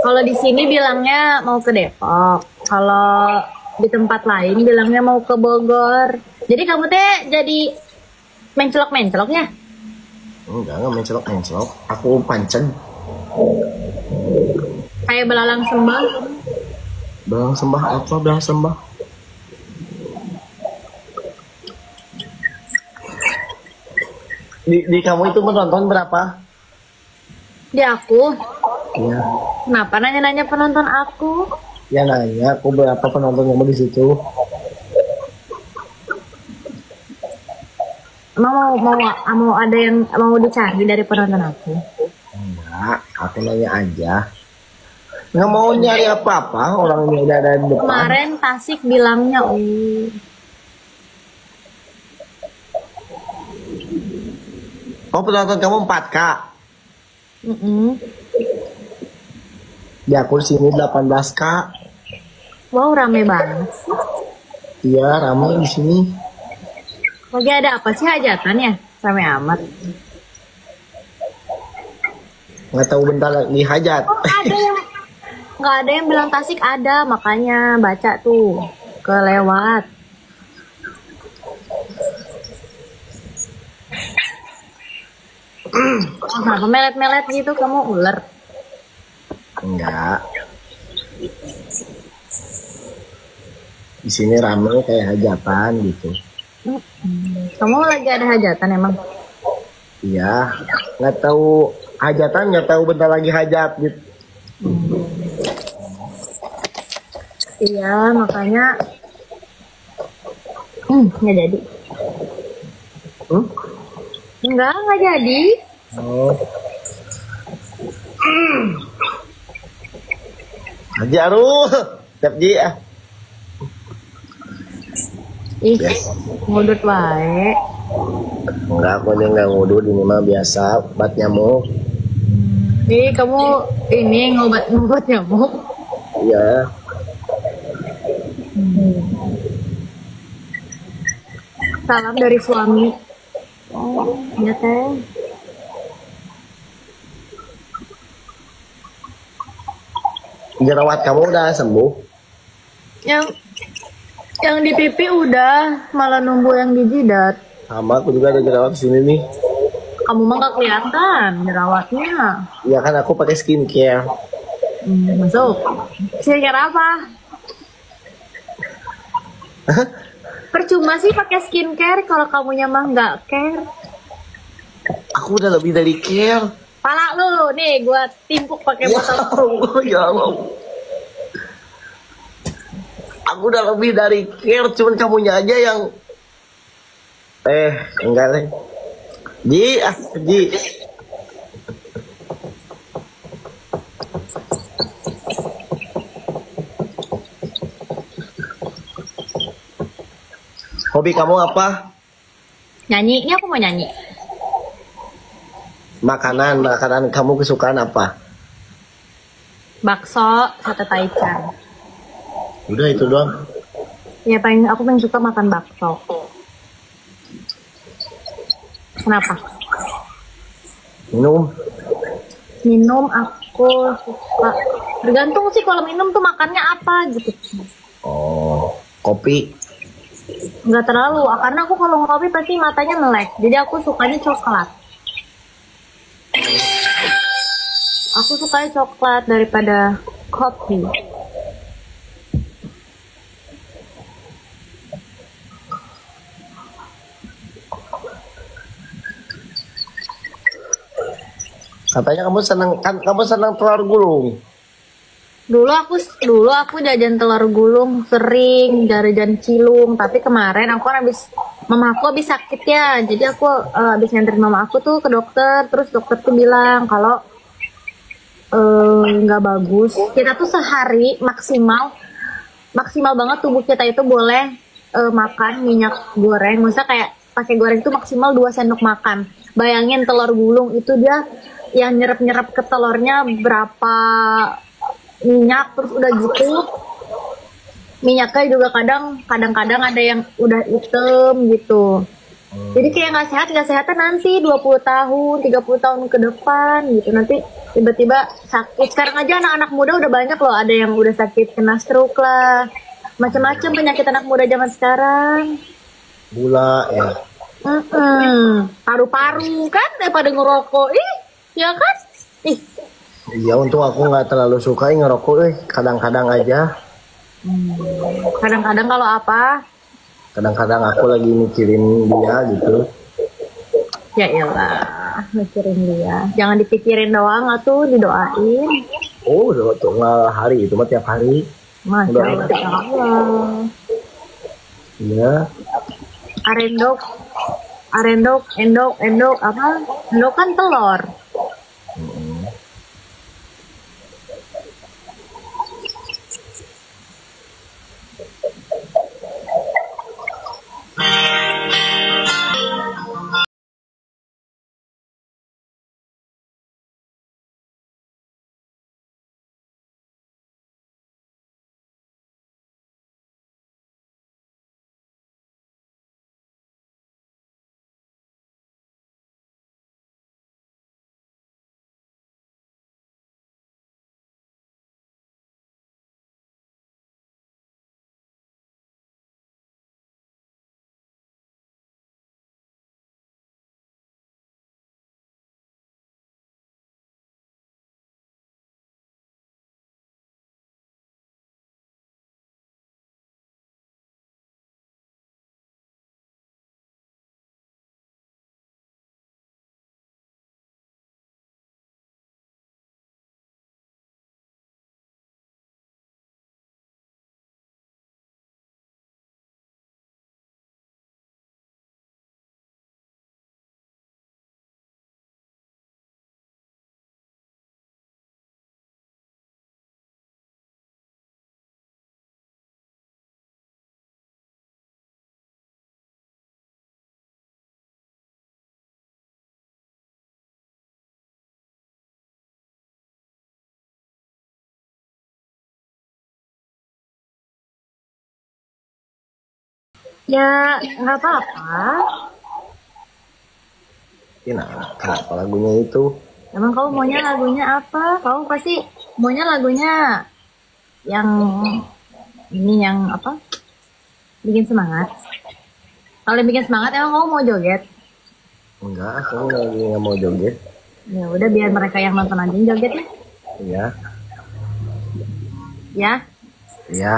Kalau di sini bilangnya mau ke Depok. Kalau di tempat lain bilangnya mau ke Bogor. Jadi kamu teh jadi mencelok-menceloknya? Enggak mencelok. Aku pancen. Kayak belalang sembah. Belang sembah apa? Belang sembah. Di kamu itu menonton berapa? Di aku. Iya. Kenapa nanya-nanya penonton aku? Ya nanya, aku berapa penonton kamu di situ? Mau ada yang mau dicari dari penonton aku? Enggak, aku nanya aja. Nggak mau nyari apa-apa, orangnya udah ada di depan. Kemarin Tasik bilangnya, Oh penonton kamu 4K. Di aku di sini 18K. Wow, rame banget sih. Iya, ramai di sini. Lagi ada apa sih hajatan ya? Rame amat. Nggak tahu bentar lagi hajat. Oh, nggak ada yang bilang Tasik ada, makanya baca tuh kelewat. Kenapa melet-melet gitu kamu ular? Enggak. Di sini ramai kayak hajatan gitu. Kamu lagi ada hajatan emang? Iya, nggak tahu hajatan, nggak tahu bentar lagi hajat gitu. Iya, makanya nggak jadi. Nggak jadi. Oh. Haji Aruh, siap Ji ah. Ih, ngudut wae. Enggak, aku ini nggak ngudut, ini mah biasa obat nyamuk. Ih, kamu ini ngobat nyamuk. Iya. Salam dari suami. Oh, iya teh. Jerawat kamu udah sembuh? Yang Yang di pipi udah, malah nunggu yang di jidat. Sama, aku juga ada jerawat sini nih. Kamu mah gak kelihatan jerawatnya. Ya kan aku pakai skincare. Masuk. Skincare apa? Percuma sih pakai skincare kalau kamunya mah nggak care. Aku udah lebih dari care. Pala lu nih, gua timpuk pakai Ya botol. Allah, ya Allah. Aku udah lebih dari care, cuman kamunya aja yang enggak deh. Ji. Hobi kamu apa? Nyanyi, ini aku mau nyanyi. Makanan kamu kesukaan apa? Bakso, sate taichan. Udah itu doang. Ya aku paling suka makan bakso. Kenapa? Minum aku suka. Tergantung sih kalau minum tuh makannya apa gitu. Oh, kopi. Nggak terlalu, karena aku kalau ngopi pasti matanya melek. Jadi aku sukanya coklat. Aku sukanya coklat daripada kopi. Katanya kamu senang telur gulung. Dulu aku jajan telur gulung sering, jajan cilung, tapi kemarin aku kan mama aku habis sakit ya. Jadi aku habis nganterin mama aku tuh ke dokter, terus dokter tuh bilang kalau nggak bagus. Kita tuh sehari maksimal banget tubuh kita itu boleh makan minyak goreng. Maksudnya kayak pakai goreng itu maksimal 2 sendok makan. Bayangin telur gulung itu dia yang nyerap ke telurnya berapa minyak, terus udah gitu minyaknya juga kadang-kadang ada yang udah hitam gitu. Jadi kayak nggak sehatnya nanti 20 tahun 30 tahun ke depan gitu, nanti tiba-tiba sakit. Sekarang aja anak-anak muda udah banyak loh, ada yang udah sakit kena stroke lah, macam-macam penyakit anak muda zaman sekarang. Gula ya. Paru-paru kan daripada ngerokok, ya kan? Iya, untung aku nggak terlalu suka ngerokok, kadang-kadang aja. Kadang-kadang kalau apa? Kadang-kadang aku lagi mikirin dia gitu. Ya elah, mikirin dia. Jangan dipikirin doang, atuh didoain. Oh, udah tunggal hari itu mah tiap hari. Masya Allah. Iya. Endok apa? Endok kan telur. Ya nggak apa-apa. Kenapa lagunya itu? Emang kamu maunya lagunya apa? Kamu pasti maunya lagunya yang ini, yang apa? Bikin semangat. Kalau yang bikin semangat emang kamu mau joget? Enggak, aku lagi nggak mau joget. Ya udah biar mereka yang nonton aja yang joget ya. Iya. Ya. Iya.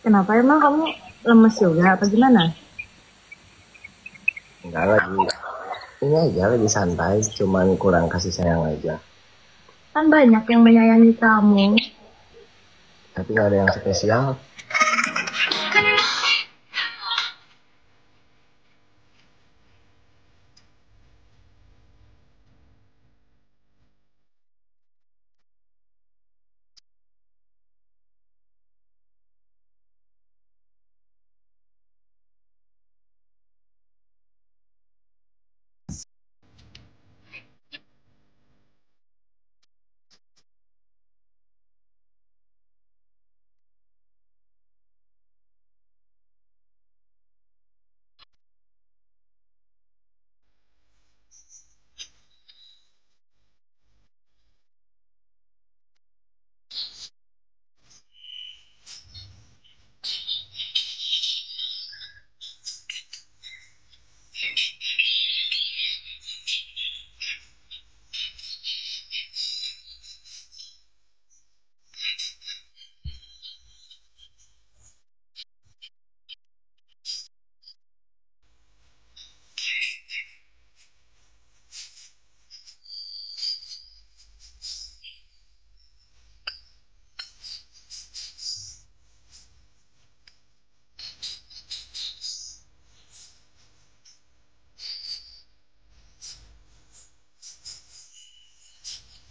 Kenapa emang kamu lemes juga atau gimana? Enggak lagi. Ini aja lagi santai, cuman kurang kasih sayang aja. Kan banyak yang menyayangi kamu. Tapi nggak ada yang spesial.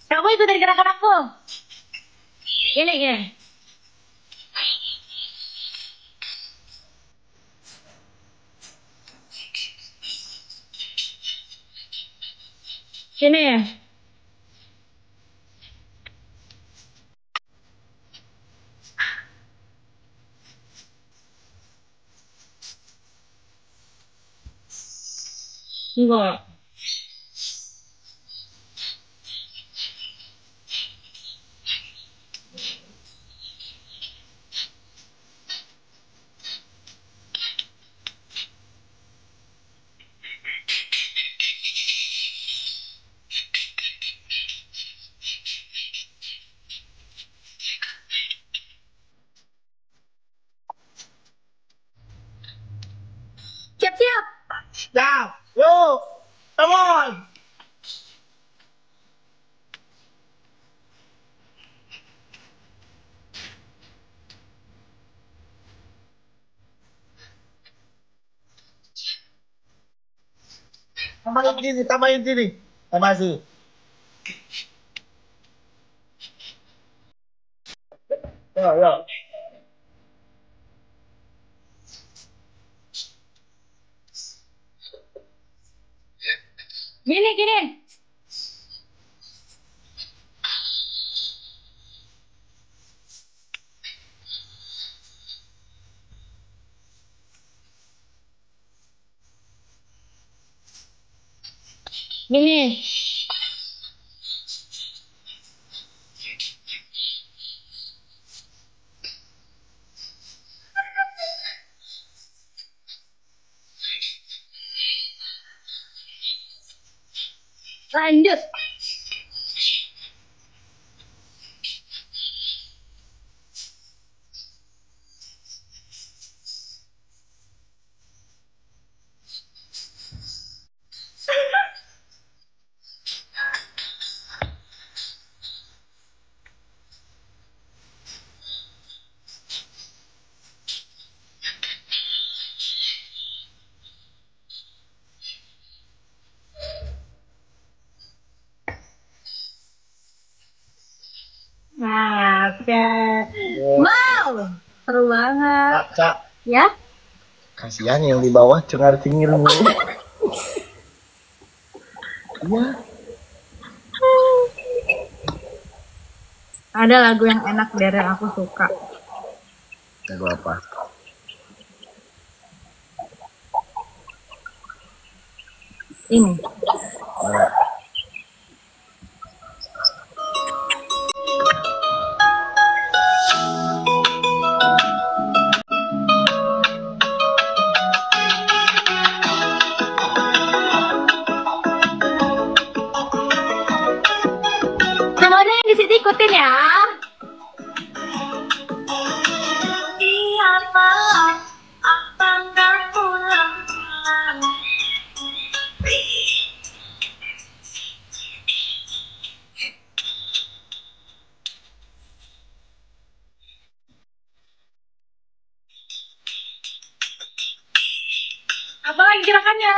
Kamu ikut dari gerakan aku. Gini, gini. Gini ya. Enggak. Siap-siap. Siap, yuk, come on. Tambahin sini. Masih. Yo, yo. Gini, gini. Gini. Lanjut. Nah, oke. Wow, seru banget. Cak, Ya? kasihan yang di bawah cengar cengir mulu. Iya. Ada lagu yang enak dari yang aku suka. Lagu apa? Ini. Mana? Apa lagi gerakannya?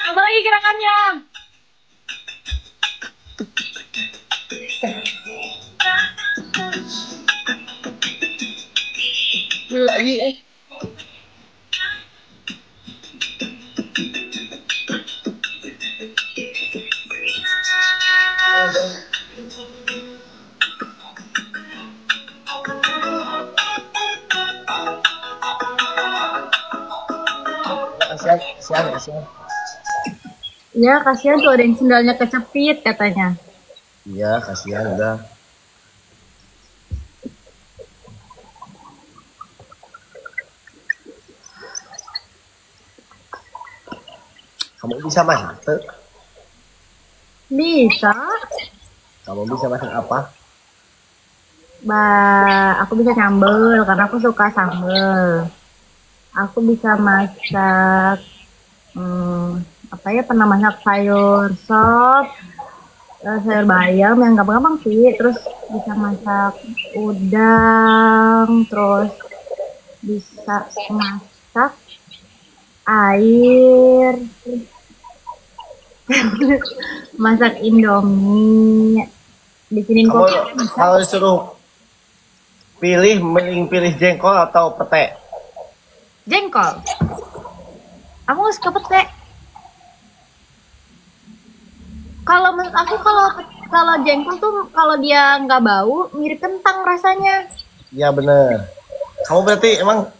Apa lagi gerakannya? Lagi kasihan. Ya kasihan tuh ada yang sendalnya kecepit katanya. Iya, kasihan udah. Kamu bisa masak tuh? Bisa. Kamu bisa masak apa? Aku bisa nyambel karena aku suka sambel. Aku bisa masak apa ya, pernah masak sayur sop, sayur bayam yang gampang-gampang sih. Terus bisa masak udang, terus bisa masak air, masak indomie, bikinin Kamu kopi bisa. kalau disuruh pilih, mending pilih jengkol atau pete? Jengkol. Aku nggak suka pete. Kalau menurut aku kalau jengkol tuh kalau dia nggak bau mirip kentang rasanya. Iya bener. Kamu berarti emang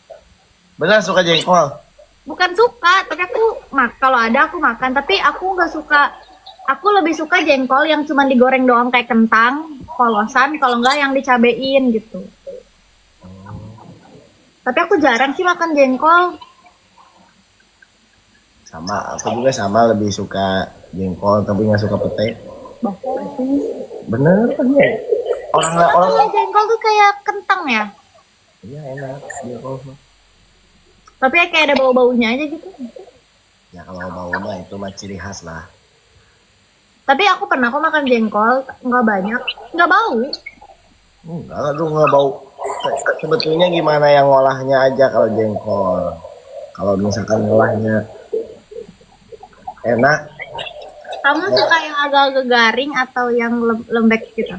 benar suka jengkol? Bukan suka, tapi kalau ada aku makan. Tapi aku nggak suka. Aku lebih suka jengkol yang cuma digoreng doang kayak kentang, polosan. Kalau nggak yang dicabein gitu. Tapi aku jarang sih makan jengkol. Sama, aku juga sama, lebih suka jengkol tapi nggak suka pete. Bener kan ya? Orang Jengkol tuh kayak kentang ya. iya enak jengkol. Tapi ya kayak ada bau-baunya aja gitu. Ya kalau bau mah itu mah ciri khas lah. Tapi aku pernah makan jengkol, nggak banyak, nggak bau. Enggak tuh nggak bau. Sebetulnya gimana yang ngolahnya aja kalau jengkol. Kalau misalkan ngolahnya enak. Kamu suka yang agak-agak garing atau yang lembek gitu?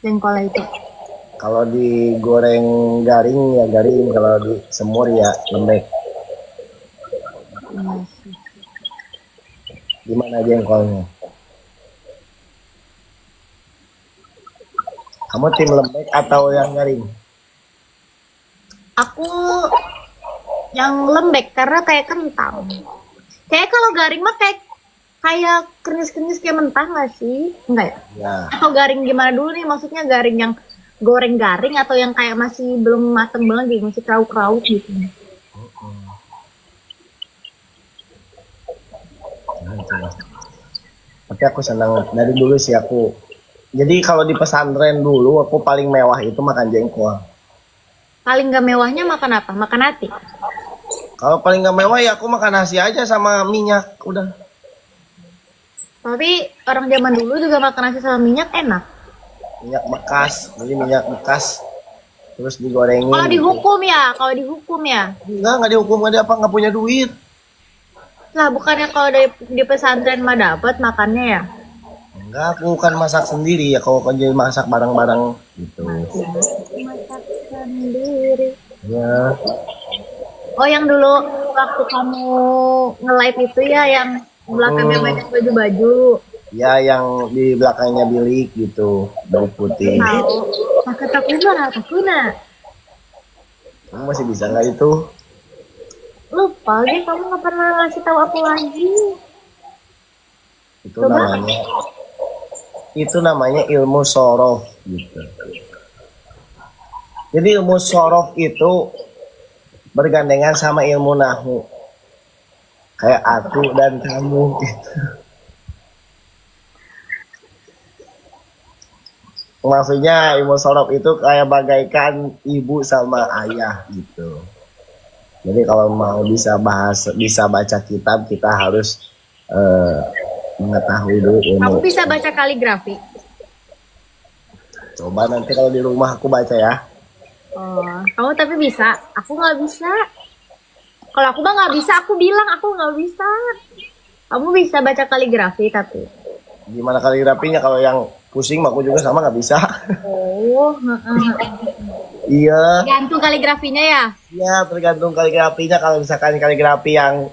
Jengkol itu. Kalau digoreng garing ya garing, kalau di semur ya lembek. Gimana jengkolnya? Kamu tim lembek atau yang garing? Aku yang lembek karena kayak kentang. Kayak kalau garing mah kayak kernis-kernis kayak mentah nggak sih? Enggak ya? Ya. Atau garing gimana dulu nih? Maksudnya garing yang goreng garing atau yang kayak masih belum mateng banget gitu, masih krauk-krauk gitu. Tapi aku senang dari dulu sih aku. Jadi kalau di pesantren dulu aku paling mewah itu makan jengkol. Paling gak mewahnya makan apa? Makan hati. Kalau paling gak mewah ya aku makan nasi aja sama minyak udah. Tapi orang zaman dulu juga makan nasi sama minyak enak. Minyak bekas, jadi minyak bekas terus digorengin. Kalau dihukum ya, Enggak dihukum, nggak punya duit. Lah bukannya kalau di pesantren mah dapat makannya ya? Enggak, aku kan masak sendiri ya, kalau kerja masak bareng-bareng gitu. Masak sendiri. Ya. Oh yang dulu waktu kamu nge-live itu ya yang belakangnya banyak baju-baju. Ya yang di belakangnya bilik gitu, baju putih. Tahu. Takuna. Kamu masih bisa nggak itu? Lupa deh, kamu nggak pernah ngasih tahu aku lagi. Itu Coba. namanya ilmu sorof gitu. Jadi ilmu sorof itu bergandengan sama ilmu nahu. Kayak aku dan kamu gitu. Maksudnya ilmu sorof itu kayak bagaikan ibu sama ayah gitu. Jadi kalau mau bisa baca kitab, kita harus mengetahui dulu Kamu ilmu. bisa baca kaligrafi? Coba nanti kalau di rumah aku baca ya. Oh, kamu tapi bisa. Aku nggak bisa. Kalau aku mah nggak bisa, aku bilang aku nggak bisa. Kamu bisa baca kaligrafi tapi. Gimana kaligrafinya? Kalau yang pusing aku juga sama nggak bisa. Oh, Iya. gantung kaligrafinya ya? Iya, tergantung kaligrafinya. Kalau misalkan kaligrafi yang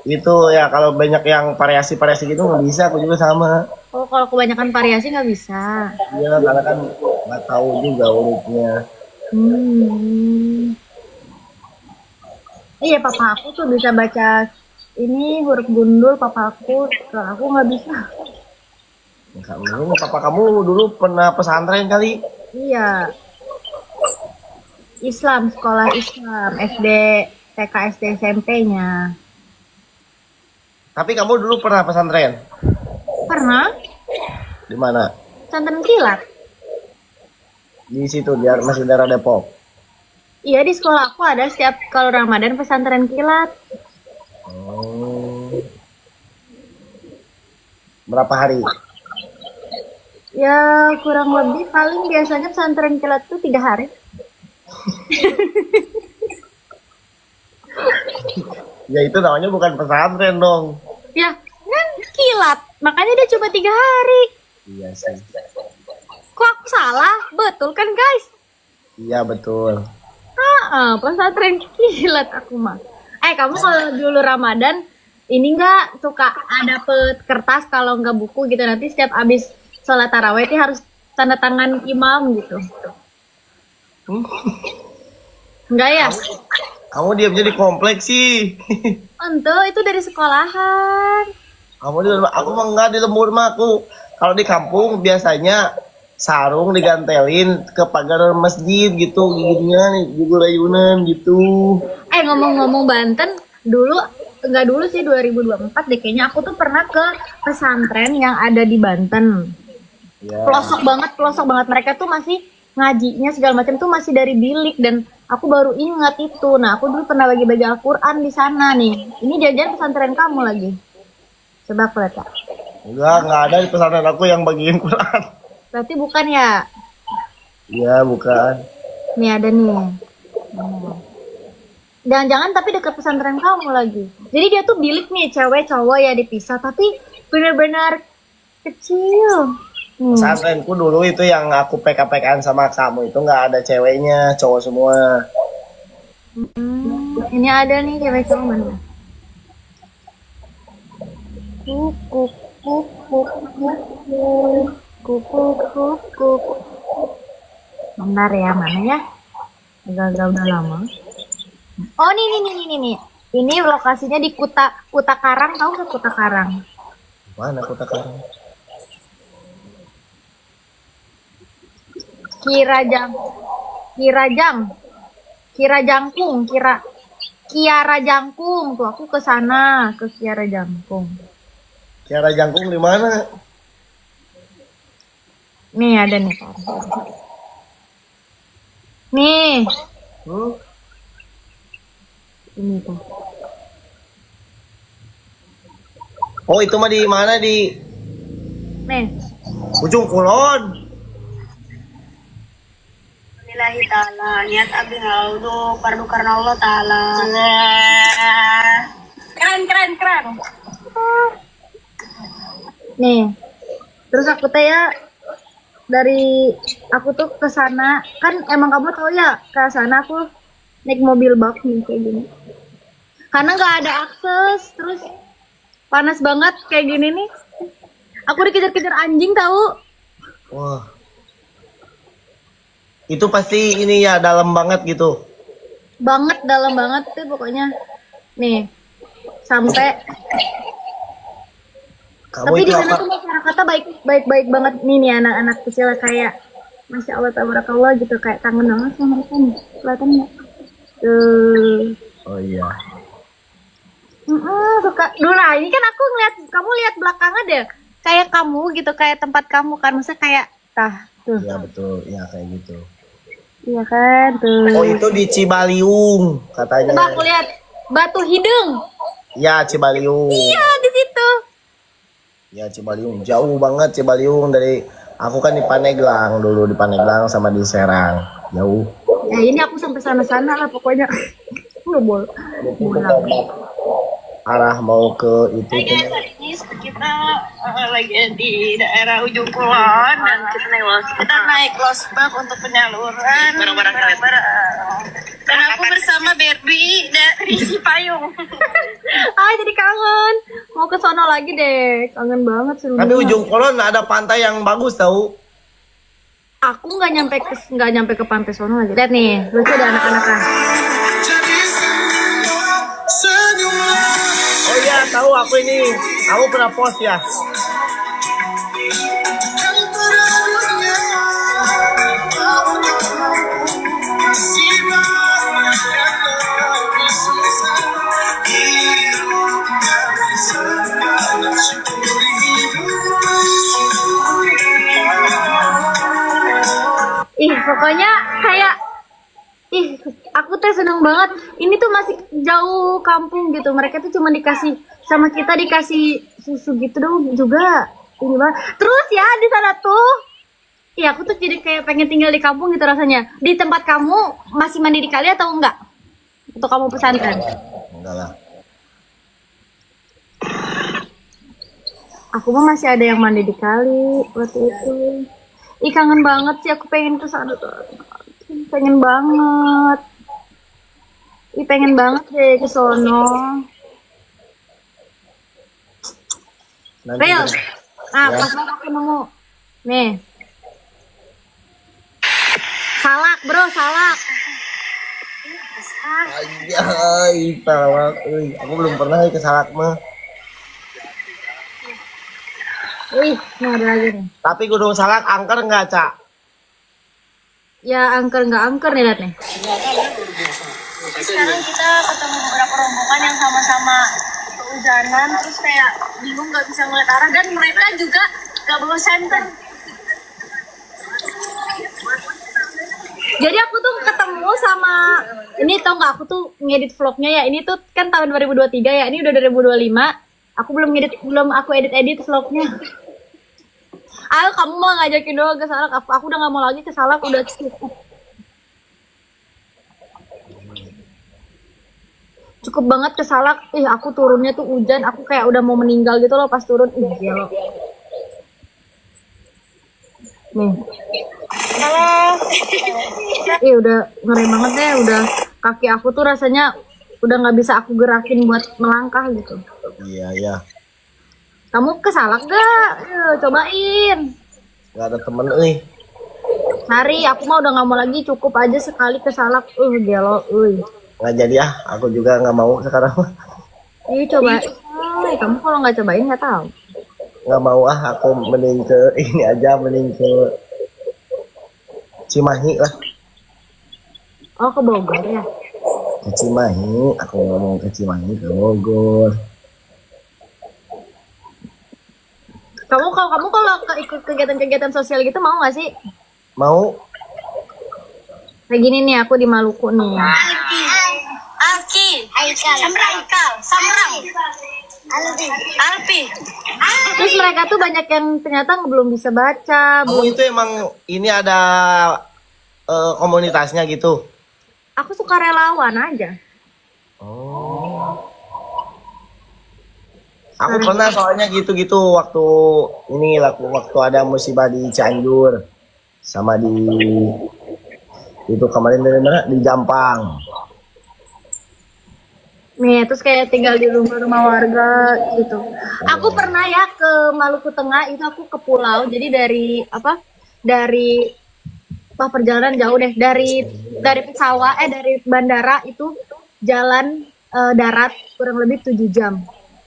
itu ya, kalau banyak yang variasi-variasi gitu nggak bisa. Aku juga sama. Oh, kalau kebanyakan variasi nggak bisa. Iya, karena kan nggak tahu juga urutnya. Iya, papa aku tuh bisa baca ini huruf gundul, papa aku. Kalau aku nggak bisa. Kamu, papa kamu dulu pernah pesantren kali? Iya. Islam, sekolah Islam, SD, TK, SD, SMP-nya. Tapi kamu dulu pernah pesantren? Pernah? Di mana? Pesantren kilat. Di situ, di masih daerah Depok. Iya, di sekolah aku ada setiap kalau Ramadan pesantren kilat. Oh. Berapa hari? Ya, kurang lebih paling biasanya pesantren kilat tuh 3 hari. Ya itu namanya bukan pesantren dong. Ya, kan kilat. Makanya dia cuma 3 hari. Iya sih. Kok aku salah? Betul kan, guys? Iya betul. Pesantren kilat aku mah. Kamu kalau dulu Ramadan ini nggak suka ada kertas kalau nggak buku gitu, nanti setiap abis sholat tarawih itu harus tanda tangan imam gitu. Enggak ya? Kamu diamnya di kompleks sih. Entuh, itu dari sekolahan. Kamu di aku mah enggak, di lembur mah aku. Kalau di kampung biasanya sarung digantelin ke pagar masjid gitu, gininya juga rayunan gitu. Ngomong-ngomong Banten, dulu enggak dulu sih 2024 deh kayaknya aku tuh pernah ke pesantren yang ada di Banten. Ya. Pelosok banget mereka tuh masih ngajinya segala macam tuh masih dari bilik, dan aku baru ingat itu. Nah, aku dulu pernah bagi-bagi Al-Quran di sana nih. Ini jajan pesantren kamu lagi. Coba aku lihat ya. Enggak ada di pesantren aku yang bagiin Quran. Berarti bukan ya? Iya, bukan. Nih ada nih. Jangan-jangan tapi dekat pesantren kamu lagi. Jadi dia tuh bilik nih, cewek cowok ya dipisah, tapi benar-benar kecil. Pesantrenku dulu itu yang aku PK-PKan sama kamu itu nggak ada ceweknya, cowok semua. Ini ada nih cewek cowok mana? Kuk. Bentar ya, mana ya? Agak-agak udah lama. Oh, nih. Ini lokasinya di Kuta Karang, tahu nggak Kuta Karang? Mana Kota Karang? Kiara Jangkung tuh, aku ke sana, ke Kiara Jangkung. Kiara Jangkung di mana? Nih ada nih. Nih. Ini tuh. Oh, itu mah di mana, di Nih. Ujung Kulon. Lillahi ta'ala, niat abdi ngaldo fardu karena Allah ta'ala. Keren. Nih. Terus aku teh ya dari aku tuh ke sana, kan emang kamu tahu ya, ke sana aku naik mobil bak nih kayak gini. Karena nggak ada akses, terus panas banget kayak gini nih. Aku dikejar-kejar anjing tahu. Wah. Itu pasti ini ya dalam banget gitu. Dalam banget tuh pokoknya. Nih. Sampai Kamu tapi itu di sana apa? tuh masyarakatnya baik anak nih anak-anak kecil kayak Masya Allah tabarakallah gitu, kayak kangen banget sama mereka nih. Kelihatan nggak? Oh iya. Suka. Duh, nah ini kan aku ngeliat kamu lihat belakangnya deh. Kayak kamu gitu, kayak tempat kamu kan, maksudnya kayak tuh. Iya betul, ya kayak gitu. Iya kan tuh. Oh, itu di Cibaliung katanya. Coba aku lihat Batu Hidung. Ya, Cibaliung. Iya, di situ. Ya Cibaliung jauh banget Cibaliung dari aku kan di Paneglang dulu di Paneglang sama di Serang jauh. Ya ini aku sampai sana-sana lah pokoknya. Nggak boleh. Arah mau ke itu. Hai guys, hari ini kita lagi di daerah Ujung Kulon dan kita naik losbak untuk penyaluran barang-barang. Dan aku bersama Barbie dari Cipayung. Ah jadi kangen. Mau ke sono lagi deh. Kangen banget seru. Tapi Ujung Kulon ada pantai yang bagus tahu. Aku nggak nyampe ke pantai sono lagi. Lihat nih, lucu ada anak-anak kan. Oh iya tahu aku ini. Aku pernah post ya. Ih, pokoknya kayak aku tuh seneng banget. Ini tuh masih jauh kampung gitu. Mereka tuh cuma dikasih sama kita dikasih susu gitu dong juga. Ini banget. Terus ya di sana tuh, iya aku tuh jadi kayak pengen tinggal di kampung gitu rasanya. Di tempat kamu masih mandi di kali atau enggak? Untuk kamu pesantren? Enggak lah. Aku mah masih ada yang mandi di kali waktu itu. Ih kangen banget sih aku pengen ke sana tuh. Pengen banget. Ih pengen banget deh ke sono. Real. Nah, Ya. pas aku nemu. Nih. Salak, bro, salak. Ayy, salak. Aku belum pernah ke Salak mah. Wih, nah ada lagi nih. Tapi Gunung Salak angker nggak, Cak? Ya angker nggak angker nih lihat nih. Sekarang kita ketemu beberapa rombongan yang sama-sama kehujanan, terus kayak bingung nggak bisa ngeliat arah, dan mereka juga nggak bawa senter. Jadi aku tuh ketemu sama ini tau nggak aku tuh ngedit vlognya ya. Ini tuh kan tahun 2023 ya. Ini udah 2025. Aku belum aku edit vlognya. Ayo kamu mau ngajakin doang ke Salak. Aku udah nggak mau lagi ke Salak, udah cukup. Cukup banget ke Salak. Ih, aku turunnya tuh hujan. Aku kayak udah mau meninggal gitu loh pas turun. Ih, gila. Nih. Halo. Ih, udah ngeri banget deh. Udah kaki aku tuh rasanya udah nggak bisa aku gerakin buat melangkah gitu. Iya, iya. Kamu ke Salak gak? Cobain. Nggak ada temen, euy. Hari aku mah udah nggak mau lagi, cukup aja sekali ke Salak. Gelo, Nggak jadi ah. Aku juga nggak mau sekarang mah. Ih, cobain. Kamu kalau nggak cobain nggak tahu. Nggak mau ah. Aku mending ke ini aja, mending ke Cimahi lah. Oh, ke Bogor ya? Ke Cimahi. Aku ngomong ke Cimahi, ke Bogor. Kamu kalau ikut kegiatan-kegiatan sosial gitu mau nggak sih? Mau? Kayak gini nih, aku di Maluku nih. Alki, Samrang, Alpi. Terus mereka tuh banyak yang ternyata belum bisa baca. Kamu itu emang ini ada komunitasnya gitu? Aku suka relawan aja. Oh. Aku pernah soalnya gitu-gitu waktu ini waktu ada musibah di Cianjur sama di itu kemarin dari mana di Jampang. Nih, terus kayak tinggal di rumah-rumah warga gitu. Aku pernah ya ke Maluku Tengah, itu aku ke pulau. Jadi wah perjalanan jauh deh. Dari pesawat, dari bandara itu jalan darat kurang lebih 7 jam.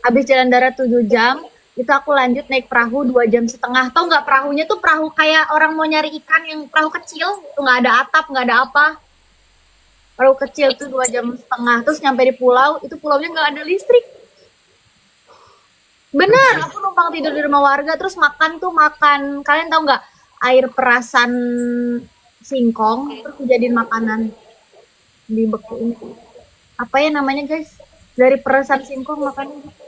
Habis jalan darat 7 jam, itu aku lanjut naik perahu 2,5 jam. Tau nggak perahunya tuh perahu kayak orang mau nyari ikan yang perahu kecil, tuh nggak ada atap, nggak ada apa. Perahu kecil tuh 2,5 jam. Terus nyampe di pulau, itu pulaunya nggak ada listrik. Bener, aku numpang tidur di rumah warga, terus makan. Kalian tahu nggak air perasan singkong, terus dijadiin makanan dibekuin. Apa ya namanya guys? Dari perasan singkong makannya.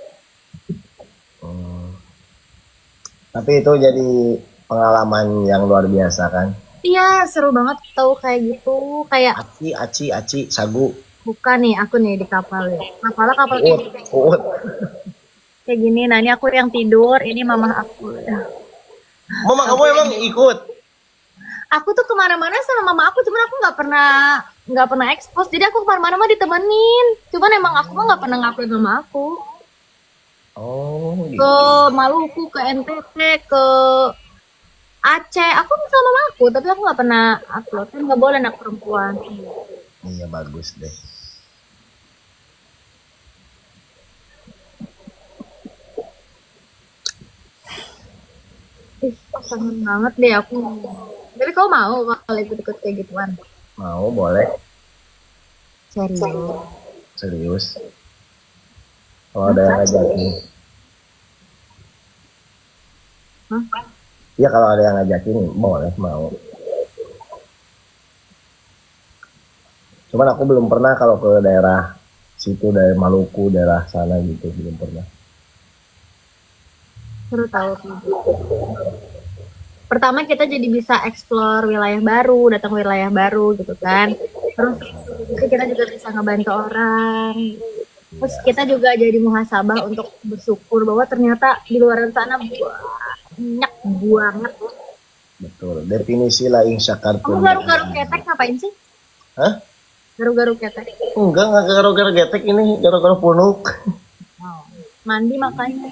Tapi itu jadi pengalaman yang luar biasa kan. Iya, seru banget tahu kayak gitu. Kayak Aci, sagu. bukan nih, aku nih di kapal ya. Kapal kayak gini. Uut. Kayak gini. Nah, ini aku yang tidur, ini mama aku. Mama kamu emang ikut? Aku tuh kemana-mana sama mama aku, cuman aku nggak pernah expose. Jadi aku kemana-mana mah ditemenin. Cuman emang aku mah nggak pernah ngakuin mama aku. Oh, gitu. Ke Maluku, ke NTT, ke Aceh. Aku sama mama aku, tapi aku nggak pernah upload. Kan nggak boleh anak perempuan. Iya bagus deh. Kangen banget deh aku. Tapi kau mau kalau ikut-ikut kayak gituan? Mau boleh? Serius? Serius? Kalau ada yang ngajakin. Hah? Ya kalau ada yang ngajakin boleh, mau. Cuman aku belum pernah kalau ke daerah situ, daerah Maluku, daerah sana gitu, belum pernah. Seru tahu. Pertama kita jadi bisa explore wilayah baru, datang wilayah baru gitu kan. Terus kita juga bisa ngebantu orang. Terus kita juga jadi muhasabah untuk bersyukur bahwa ternyata di luar sana banyak banget. Betul. Definisi la in syakartum. Kamu garuk-garuk ketek ngapain sih? Hah? Garuk-garuk ketek. Enggak garuk-garuk getek ini, garuk-garuk punuk. Mandi makanya.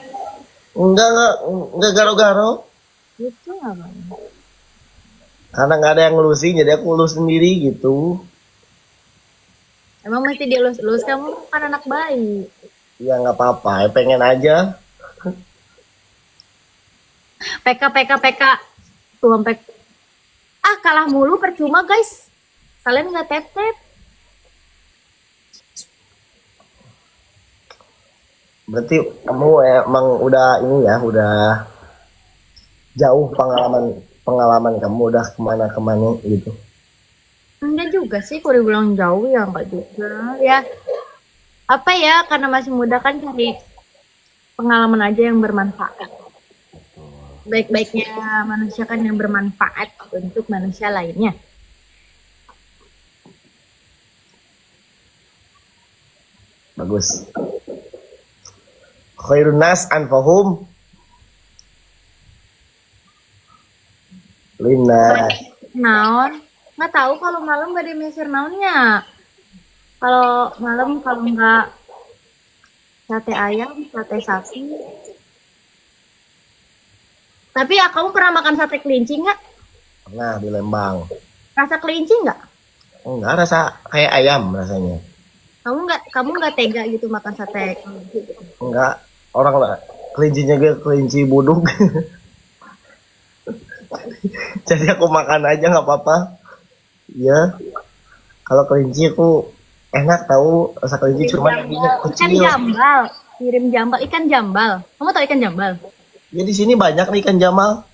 Enggak garuk-garuk. Gitu ngapain? Karena nggak ada yang ngelusin, jadi aku ngelus sendiri gitu. Emang mesti dielus-elus, kamu kan anak bayi. Ya nggak apa-apa, pengen aja. PK. Tuh sampai kalah mulu percuma guys. Kalian nggak tep-tep. Berarti kamu emang udah ini ya, udah jauh pengalaman kamu udah kemana-kemana gitu. Enggak juga sih, kalau dibilang jauh ya enggak juga. Ya, apa ya, karena masih muda kan cari pengalaman aja yang bermanfaat. Baik-baiknya manusia kan yang bermanfaat untuk manusia lainnya. Bagus. Khairun nas anfahum linnas. Naon? Nggak tahu kalau malam nggak dimesir naonnya. Kalau malam kalau nggak sate ayam, sate sapi. Tapi ya kamu pernah makan sate kelinci nggak? Pernah di Lembang. Rasa kelinci nggak? Enggak, rasa kayak ayam rasanya. Kamu nggak tega gitu makan sate kelinci gitu? Enggak, orang lah kelincinya gue kelinci buduk. Jadi aku makan aja nggak apa-apa. Ya, kalau kelinci aku enak tahu, rasa kelinci cuma dagingnya kecil. Kirim jambal, ikan jambal. Kamu tahu ikan jambal? Ya di sini banyak nih ikan jamal.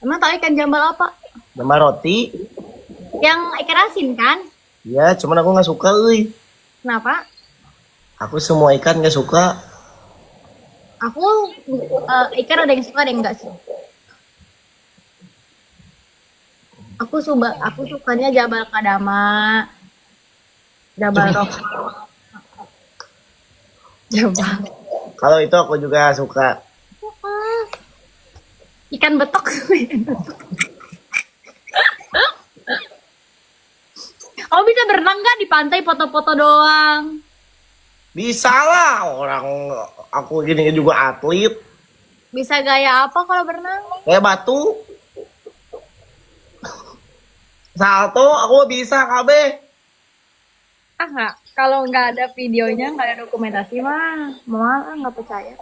Emang tahu ikan jambal apa? Sama roti. Yang ikan asin kan? Ya, cuman aku nggak suka, euy. Kenapa? Aku semua ikan nggak suka. Aku ikan ada yang suka, ada yang enggak sih. Aku sukanya jambal kadama, jambal roh. Jambal. Kalau itu aku juga suka. Ikan betok. Kamu bisa berenang nggak di pantai foto-foto doang? Bisa lah, orang aku gini juga atlet. Bisa gaya apa kalau berenang? Kayak batu. Salto aku bisa KB. Nggak. Kalau nggak ada videonya, nggak ada dokumentasi mah, mau nggak percaya.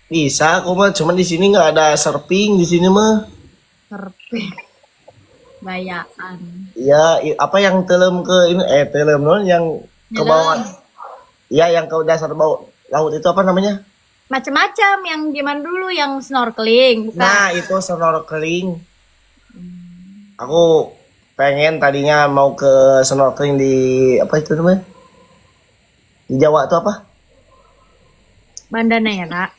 Bisa, aku mah cuman di sini nggak ada surfing di sini mah. Surfing. Bayaan. Ya, apa yang telem ke ini telem non yang ke bawah. Ya, yang ke dasar bawah laut itu apa namanya? Macam-macam yang zaman dulu yang snorkeling, bukan? Nah, itu snorkeling. Aku pengen tadinya mau ke snorkeling di apa itu namanya? Di Jawa itu apa? Banda Neira.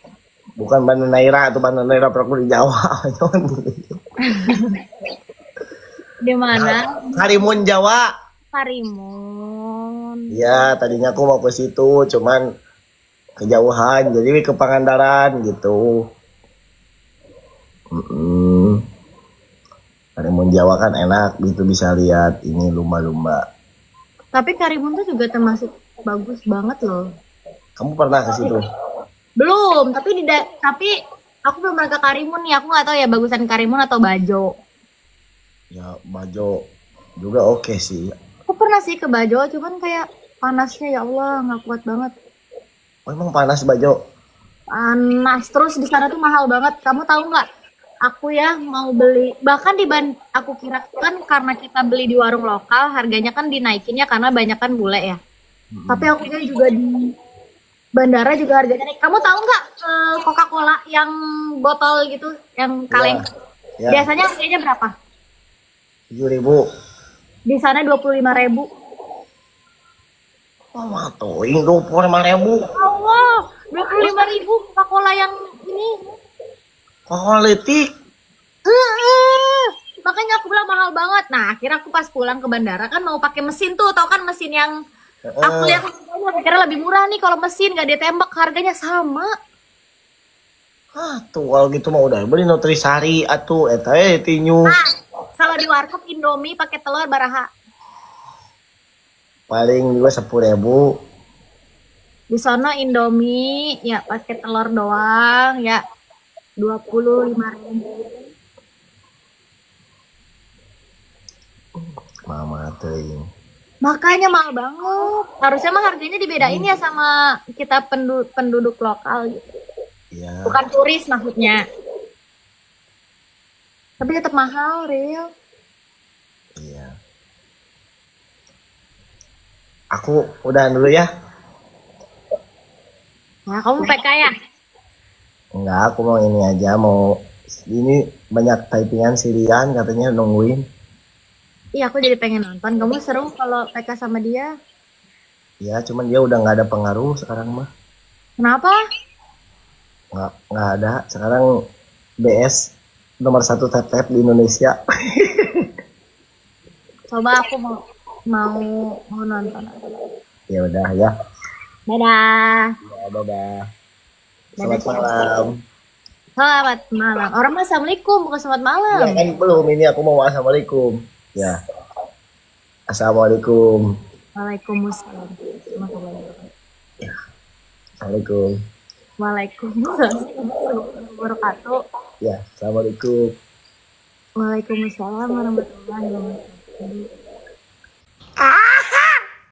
Bukan Bananeira atau Bananeira produk di Jawa. Di mana? Karimun Jawa. Karimun. Iya, tadinya aku mau ke situ, cuman kejauhan, jadi ke Pangandaran gitu. Karimun Jawa kan enak, gitu bisa lihat ini lumba-lumba. Tapi Karimun tuh juga termasuk bagus banget loh. Kamu pernah ke situ? Belum, tapi aku belum pernah ke Karimun nih. Aku nggak tahu ya bagusan Karimun atau Bajo. Ya, Bajo juga oke sih. Aku pernah sih ke Bajo, cuman kayak panasnya ya Allah nggak kuat banget. Oh, emang panas Bajo? Panas terus di sana tuh mahal banget. Kamu tahu nggak? Aku ya mau beli, bahkan aku kira kan karena kita beli di warung lokal harganya kan dinaikinnya karena banyak kan bule ya. Tapi aku kira juga di bandara juga harganya naik. Kamu tahu nggak Coca-Cola yang botol gitu, yang kaleng? Ya. Biasanya harganya berapa? 7.000. Di sana 25.000. Oh, matuing 25.000. Allah, 25.000 Coca-Cola yang ini. Politik. Makanya aku bilang mahal banget. Nah, akhirnya aku pas pulang ke bandara kan mau pakai mesin tuh, tau kan mesin yang aku lihat akhirnya lebih murah nih kalau mesin nggak ditembak, harganya sama. Tuh kalau gitu mah udah beli Nutrisari atuh eta tinyu. Nah, kalau di warkop Indomie pakai telur baraha. Paling juga 10.000. Di sono Indomie ya pakai telur doang ya 25.000. Mama teuing. Makanya mahal banget. Harusnya mah harganya dibedain ya sama kita penduduk lokal gitu. Ya. Bukan turis maksudnya. Tapi tetap mahal, real. Iya. Aku udahan dulu ya. Nah, kamu PK ya? Enggak, aku mau ini aja, mau ini banyak typingan Sirian katanya nungguin. Iya, aku jadi pengen nonton. Kamu seru kalau PK sama dia. Ya, cuman dia udah nggak ada pengaruh sekarang mah. Kenapa? Nggak ada. Sekarang BS nomor 1 tap-tap di Indonesia. Coba aku mau nonton. Ya udah ya. Dadah. Ya, dadah. Dadah, Selamat malam. Selamat malam. Orang mah assalamualaikum bukan selamat malam. Ya kan belum, ini aku mau assalamualaikum. Ya. Assalamualaikum. Waalaikumsalam. Ya. Assalamualaikum. Waalaikumsalam warahmatullahi wabarakatuh. Ya, assalamualaikum. Waalaikumsalam warahmatullahi wabarakatuh.